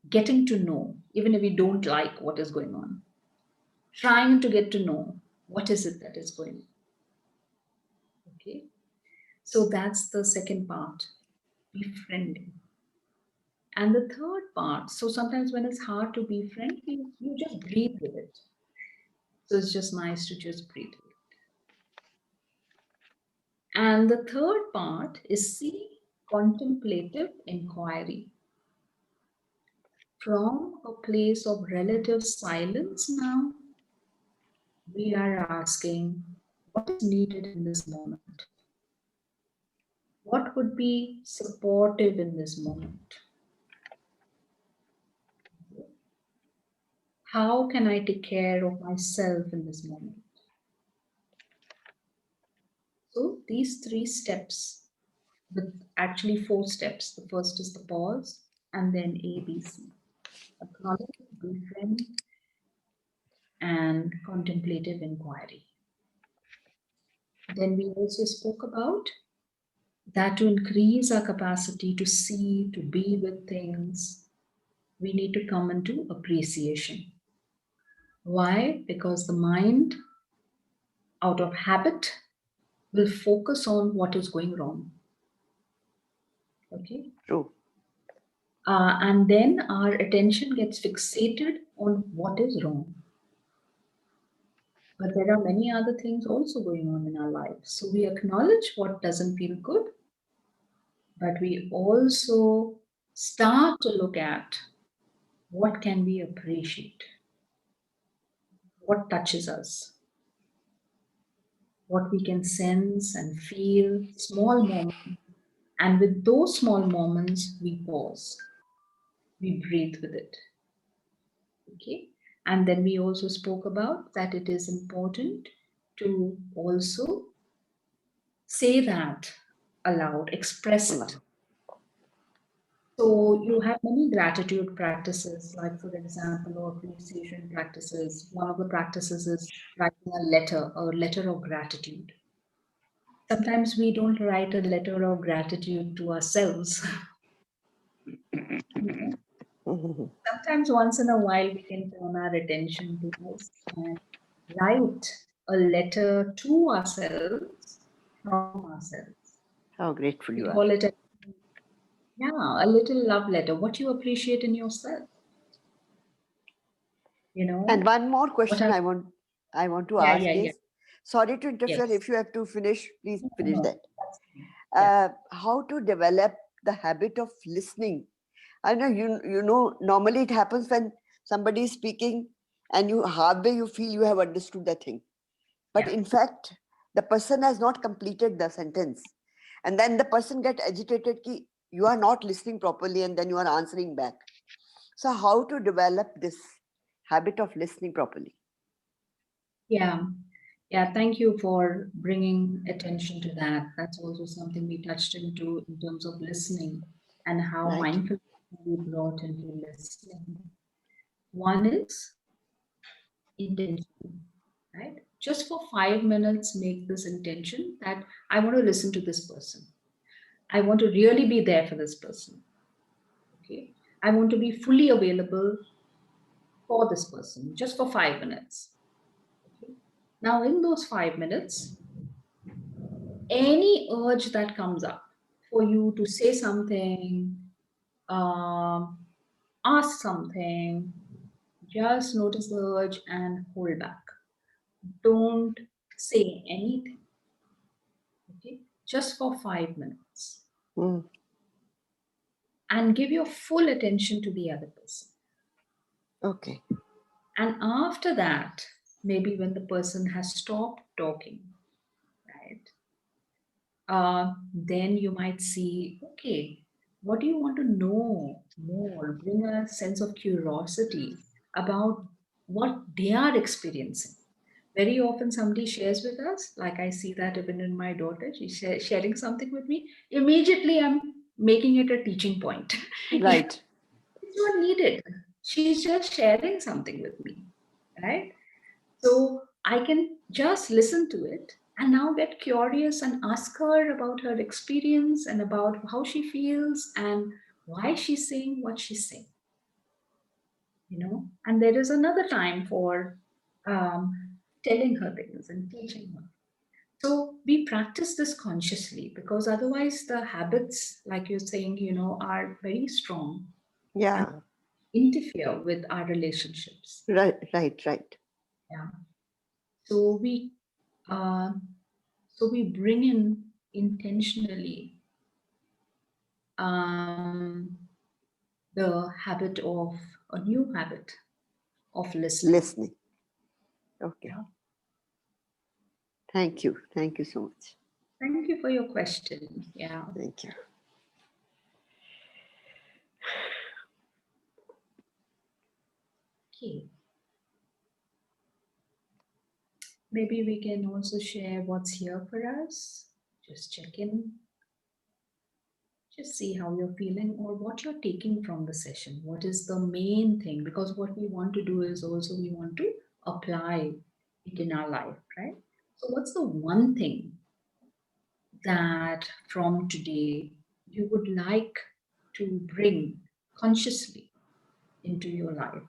getting to know, even if we don't like what is going on, trying to get to know what is it that is going on. Okay, so that's the second part, befriending. And the third part, so sometimes when it's hard to befriend, you just breathe with it. So it's just nice to just breathe with it. And the third part is C, contemplative inquiry. From a place of relative silence now, we are asking, what is needed in this moment? What would be supportive in this moment? How can I take care of myself in this moment? So these 3 steps, with actually 4 steps. The first is the pause, and then ABC. Acknowledge, befriend, and contemplative inquiry. Then we also spoke about that to increase our capacity to see, to be with things, we need to come into appreciation. Why? Because the mind, out of habit, will focus on what is going wrong. Okay? True. And then our attention gets fixated on what is wrong. But there are many other things also going on in our lives. So we acknowledge what doesn't feel good, but we also start to look at what can we appreciate, what touches us, what we can sense and feel, small moments. And with those small moments, we pause, we breathe with it. Okay. And then we also spoke about that it is important to also say that aloud, express it. So you have many gratitude practices, like for example, or appreciation practices. One of the practices is writing a letter of gratitude. Sometimes we don't write a letter of gratitude to ourselves. Sometimes once in a while we can turn our attention to this and write a letter to ourselves from ourselves. How grateful We you are. call it a little love letter, what you appreciate in yourself. You know. And one more question I want to ask is, sorry to interfere, if you have to finish, please finish that. How to develop the habit of listening? I know you know normally it happens when somebody is speaking and you halfway you feel you have understood the thing, but in fact the person has not completed the sentence, and then the person get agitated ki you are not listening properly, and then you are answering back. So how to develop this habit of listening properly? Yeah, thank you for bringing attention to that. That's also something we touched into in terms of listening and how mindfulness can be brought into listening. One is intention, right? Just for 5 minutes, make this intention that I want to listen to this person. I want to really be there for this person. Okay. I want to be fully available for this person just for 5 minutes. Okay. Now, in those 5 minutes, any urge that comes up for you to say something, ask something, just notice the urge and hold back. Don't say anything. Okay? Just for 5 minutes. Mm. And give your full attention to the other person. Okay. And after that, maybe when the person has stopped talking, right? Then you might see, okay, what do you want to know more? Bring a sense of curiosity about what they are experiencing. Very often somebody shares with us, like I see that even in my daughter, she's sharing something with me. Immediately I'm making it a teaching point. Right. It's not needed. She's just sharing something with me, right? So I can just listen to it and now get curious and ask her about her experience and about how she feels and why she's saying what she's saying. You know, and there is another time for telling her things and teaching her. So we practice this consciously because otherwise the habits, like you're saying, you know, are very strong. Yeah. And interfere with our relationships. Right. Yeah. So we bring in intentionally the habit of a new habit of listening. Okay. Yeah. Thank you. Thank you so much. Thank you for your question. Yeah. Thank you. Okay. Maybe we can also share what's here for us. Just check in. Just see how you're feeling or what you're taking from the session. What is the main thing? Because what we want to do is also we want to apply it in our life, right? So what's the one thing that from today you would like to bring consciously into your life?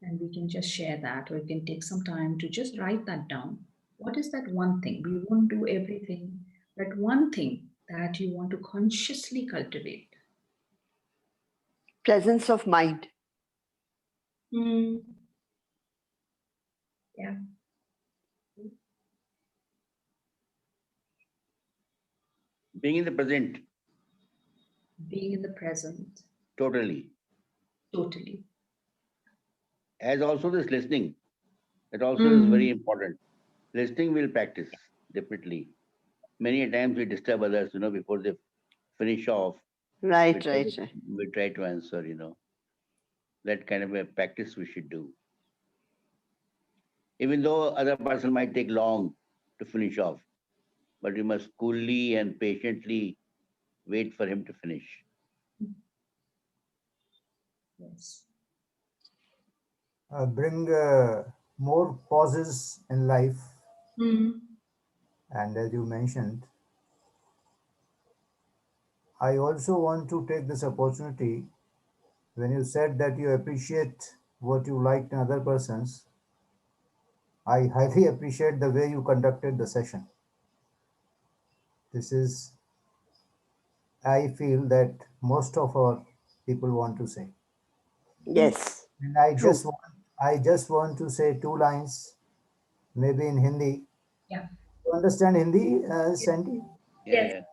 And we can just share that, or you can take some time to just write that down. What is that one thing? We won't do everything, but one thing that you want to consciously cultivate. Presence of mind. Yeah. Being in the present. Being in the present. Totally. As also this listening. That also is very important. Listening we'll practice, definitely. Many a times we disturb others, you know, before they finish off. Right. We try to answer, you know. That kind of a practice we should do. Even though other person might take long to finish off, but we must coolly and patiently wait for him to finish. Yes. Bring more pauses in life. And as you mentioned, I also want to take this opportunity when you said that you appreciate what you liked in other persons. I highly appreciate the way you conducted the session. This is, I feel that most of our people want to say. Yes. And I just want to say 2 lines, maybe in Hindi. Yeah. You understand Hindi, Sandy? Yes.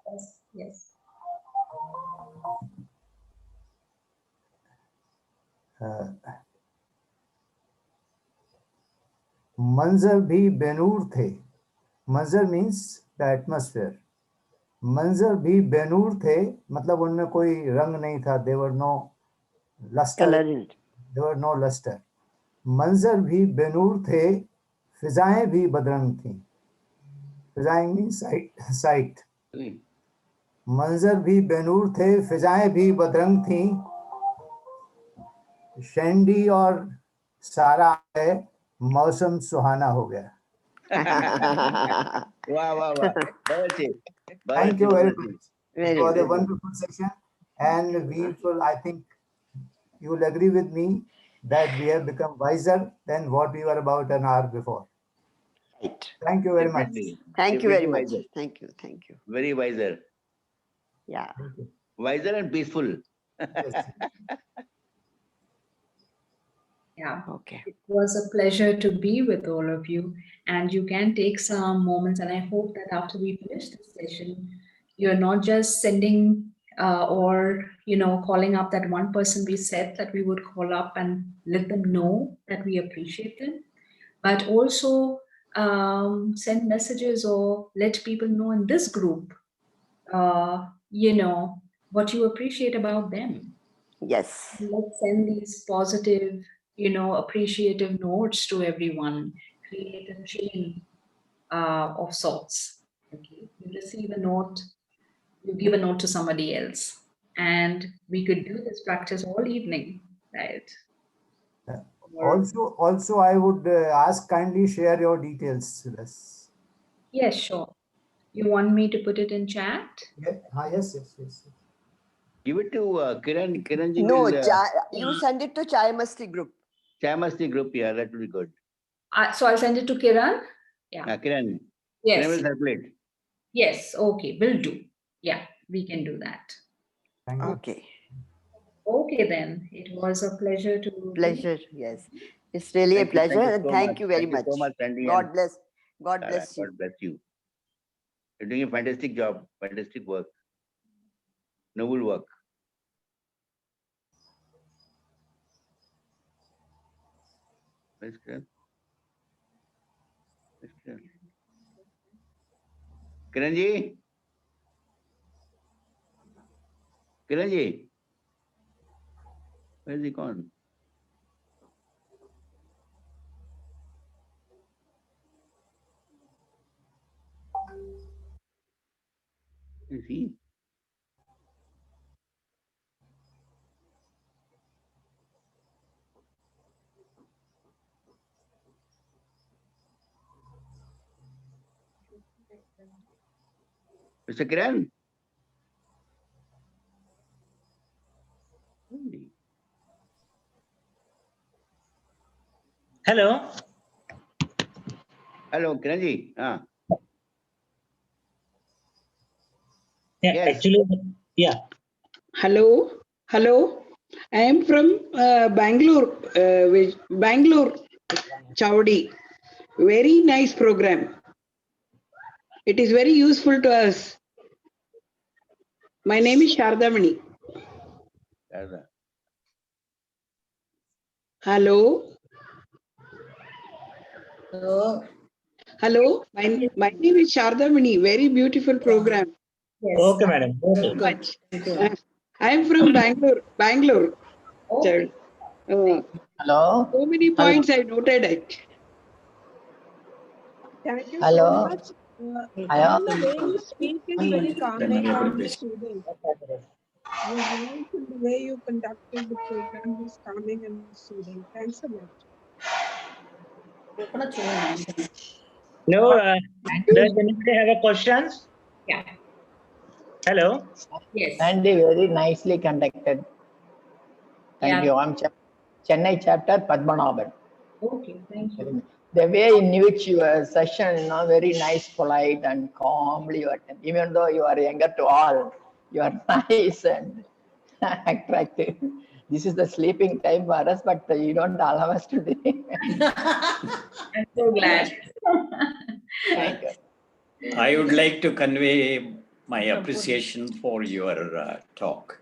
मंजर भी बेनूर थे. मंजर means the atmosphere. मंजर भी बेनूर थे, मतलब उनमें कोई रंग नहीं था. There were no luster. There were no luster. मंजर भी बेनूर थे, फिजाएं भी बदरंग थीं. फिजाएं means sight. मंजर भी बेनूर थे, फिजाएं भी बदरंग थीं. शैंडी और सारा है, मौसम सुहाना हो गया. Wow. Thank you very much. It was a wonderful session, and I think you will agree with me that we have become wiser than what we were about an hour before. Right. Thank you very much. Definitely. Thank you very Definitely much. wiser. Thank you. Thank you. Very wiser. Yeah. Wiser and peaceful. Yes. Yeah. Okay. It was a pleasure to be with all of you. And you can take some moments, and I hope that after we finish this session, you're not just sending or calling up that one person we said that we would call up and let them know that we appreciate them, but also send messages or let people know in this group, what you appreciate about them. Yes. Let's send these positive, appreciative notes to everyone. Create a chain of sorts. Okay, you receive a note, you give a note to somebody else, and we could do this practice all evening, right? Or Also, I would ask kindly share your details with us. yes, sure. You want me to put it in chat? Yeah. Yes. Give it to Kiran. Kiranji No, will. you send it to Chai Masti group. Chai Masti group, yeah, that will be good. So I'll send it to Kiran. Yeah. Kiran. Yes. Kiran will circulate. Yes. Okay. Will do. Yeah, we can do that. Thank you. Okay. Okay, then. It was a pleasure to. Pleasure. Yes. It's really a pleasure. And thank you very much. Thank you so much, Sandy. God bless. God Sarah, bless you. God bless you. You're doing a fantastic job, fantastic work, noble work. Where's Kiran? Where's Kiran? Kiranji? Kiranji? Where's he gone? Is he? Mr. Kiran? Hello. Hello, Kiranji. Yeah, Yes. actually, yeah. Hello, hello. I am from Bangalore, Bangalore, Chowdi. Very nice program. It is very useful to us. My name is Shardamani. Hello. Hello. My name is Shardamani. Very beautiful program. Yes. Okay, madam. Okay. Much. I am from Bangalore. Okay. Hello. So many points I noted it. Thank you Hello. so much. Hello. The way you speak is very calming and soothing. Your voice and the way you conducted the program was calming and soothing. Thanks a lot. No, does anybody have a questions? Yeah. Hello. Yes. Sandy, very nicely conducted. Thank you. I'm Chennai chapter Padmanabhan. Okay, thank you. The way in which your session, very nice, polite, and calmly you attend. Even though you are younger to all, you are nice and attractive. This is the sleeping time for us, but you don't allow us to do it. I'm so glad. Thank you. I would like to convey my appreciation for your talk.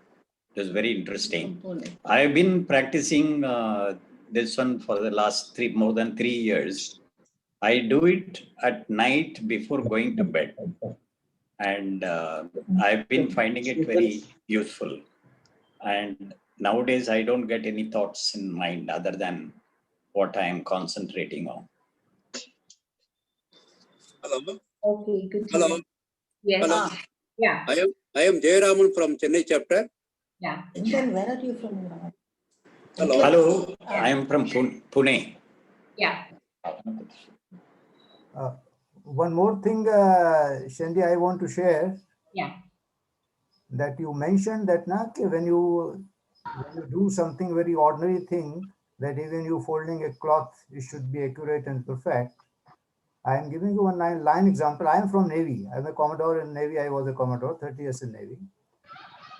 It was very interesting. I've been practicing this one for the last more than 3 years. I do it at night before going to bed. And I've been finding it very useful. And nowadays, I don't get any thoughts in mind other than what I am concentrating on. Hello. Okay, good. Hello. Yes. Hello. Yeah. I am Jayaraman from Chennai chapter. Yeah. Then where are you from? Hello. Hello. I am from Pune. Yeah. One more thing, Shandy, I want to share. Yeah. That you mentioned that when you do something very ordinary thing, that even you folding a cloth, it should be accurate and perfect. I am giving you one line example. I am from Navy. I am a Commodore in Navy. I was a Commodore, 30 years in Navy.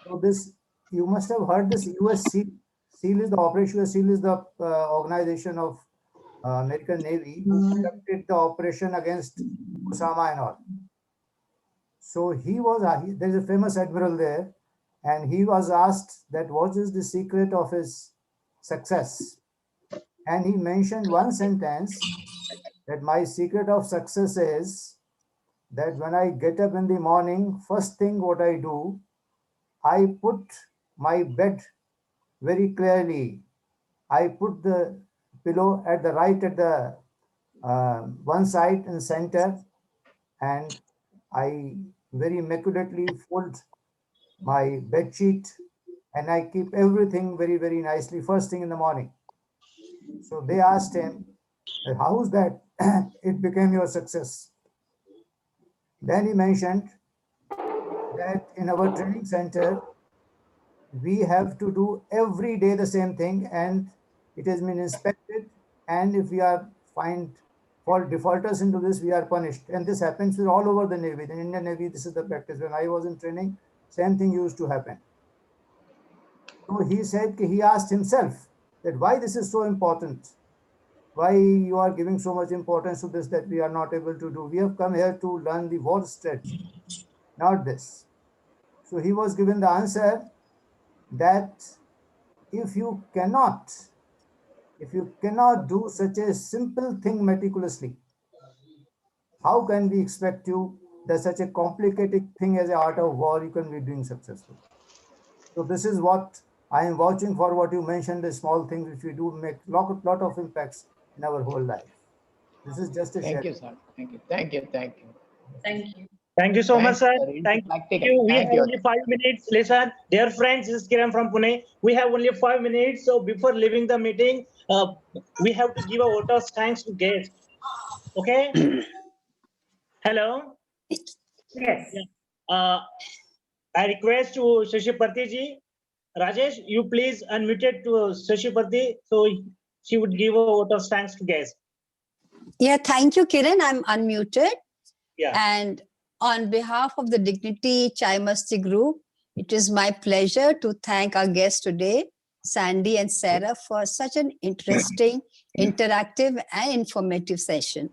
So this, you must have heard this US SEAL. SEAL is the operation. US SEAL is the organization of American Navy who conducted the operation against Osama and all. So he was, there is a famous admiral there, and he was asked that what is the secret of his success? And he mentioned one sentence that my secret of success is that when I get up in the morning, first thing what I do, I put my bed very clearly. I put the pillow at the right at the one side in center, and I very immaculately fold my bed sheet, and I keep everything very, very nicely first thing in the morning. So they asked him, how's that it became your success? Then he mentioned that in our training center, we have to do every day the same thing, and it has been inspected. And if we are fined for defaulters into this, we are punished. And this happens with all over the Navy. In Indian Navy, this is the practice. When I was in training, same thing used to happen. So he said, he asked himself that why this is so important. Why you are giving so much importance to this that we are not able to do. We have come here to learn the war strategy, not this. So he was given the answer that if you cannot do such a simple thing meticulously, how can we expect you that such a complicated thing as the art of war you can be doing successfully? So this is what I am watching for, what you mentioned, the small things which we do make lot of impacts in our whole life. This is just a share. Thank you, sir. Thank you. Thank you. Thank you. Thank you. Thank you so much, sir. Very Thank practical. you. We Thank have you. only 5 minutes. Listen, dear friends, this is Kiran from Pune. We have only 5 minutes. So before leaving the meeting, we have to give a vote of thanks to guests. Okay? Hello? Yes. I request to Shashi Parthi ji. Rajesh, you please unmute it to Shashi Parthi so she would give a vote of thanks to guests. Yeah, thank you, Kiran. I'm unmuted. Yeah. And on behalf of the Dignity Chai Masti Group, it is my pleasure to thank our guests today, Sandy and Sarah, for such an interesting, interactive and informative session.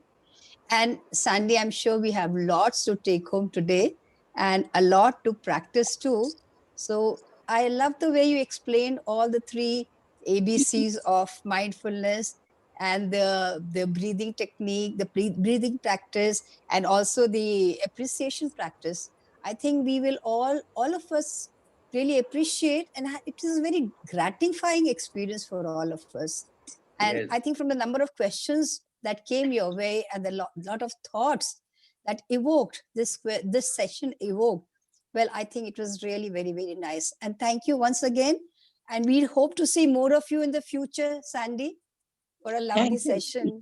And Sandy, I'm sure we have lots to take home today and a lot to practice too. So I love the way you explained all the 3 ABCs of mindfulness and the breathing technique, the breathing practice, and also the appreciation practice. I think we will all of us really appreciate, and it is a very gratifying experience for all of us. And Yes. I think from the number of questions that came your way and the lot of thoughts that evoked this session evoked, well, I think it was really very, very nice. And thank you once again. And we hope to see more of you in the future, Sandy, for a lovely session.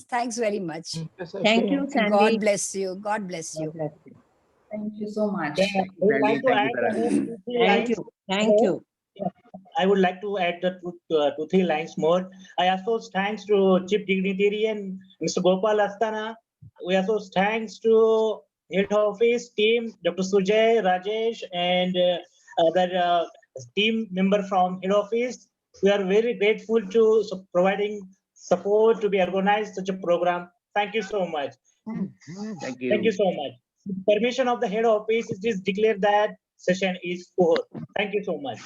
Thanks very much. Thank you, And Sandy. God bless you. God bless you. Thank you so much. I would like to add two, three lines. Thank you. I would like to add the 2-3 lines more. I also thanks to Chief Dignitarian Mr. Gopal Astana. We also thanks to Head Office team, Dr. Sujay, Rajesh, and other team member from Head Office. We are very grateful to providing support to be organized such a program. Thank you so much. Thank you. Thank you so much. With permission of the Head Office, it is declared that session is over. Thank you so much.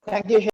Thank you.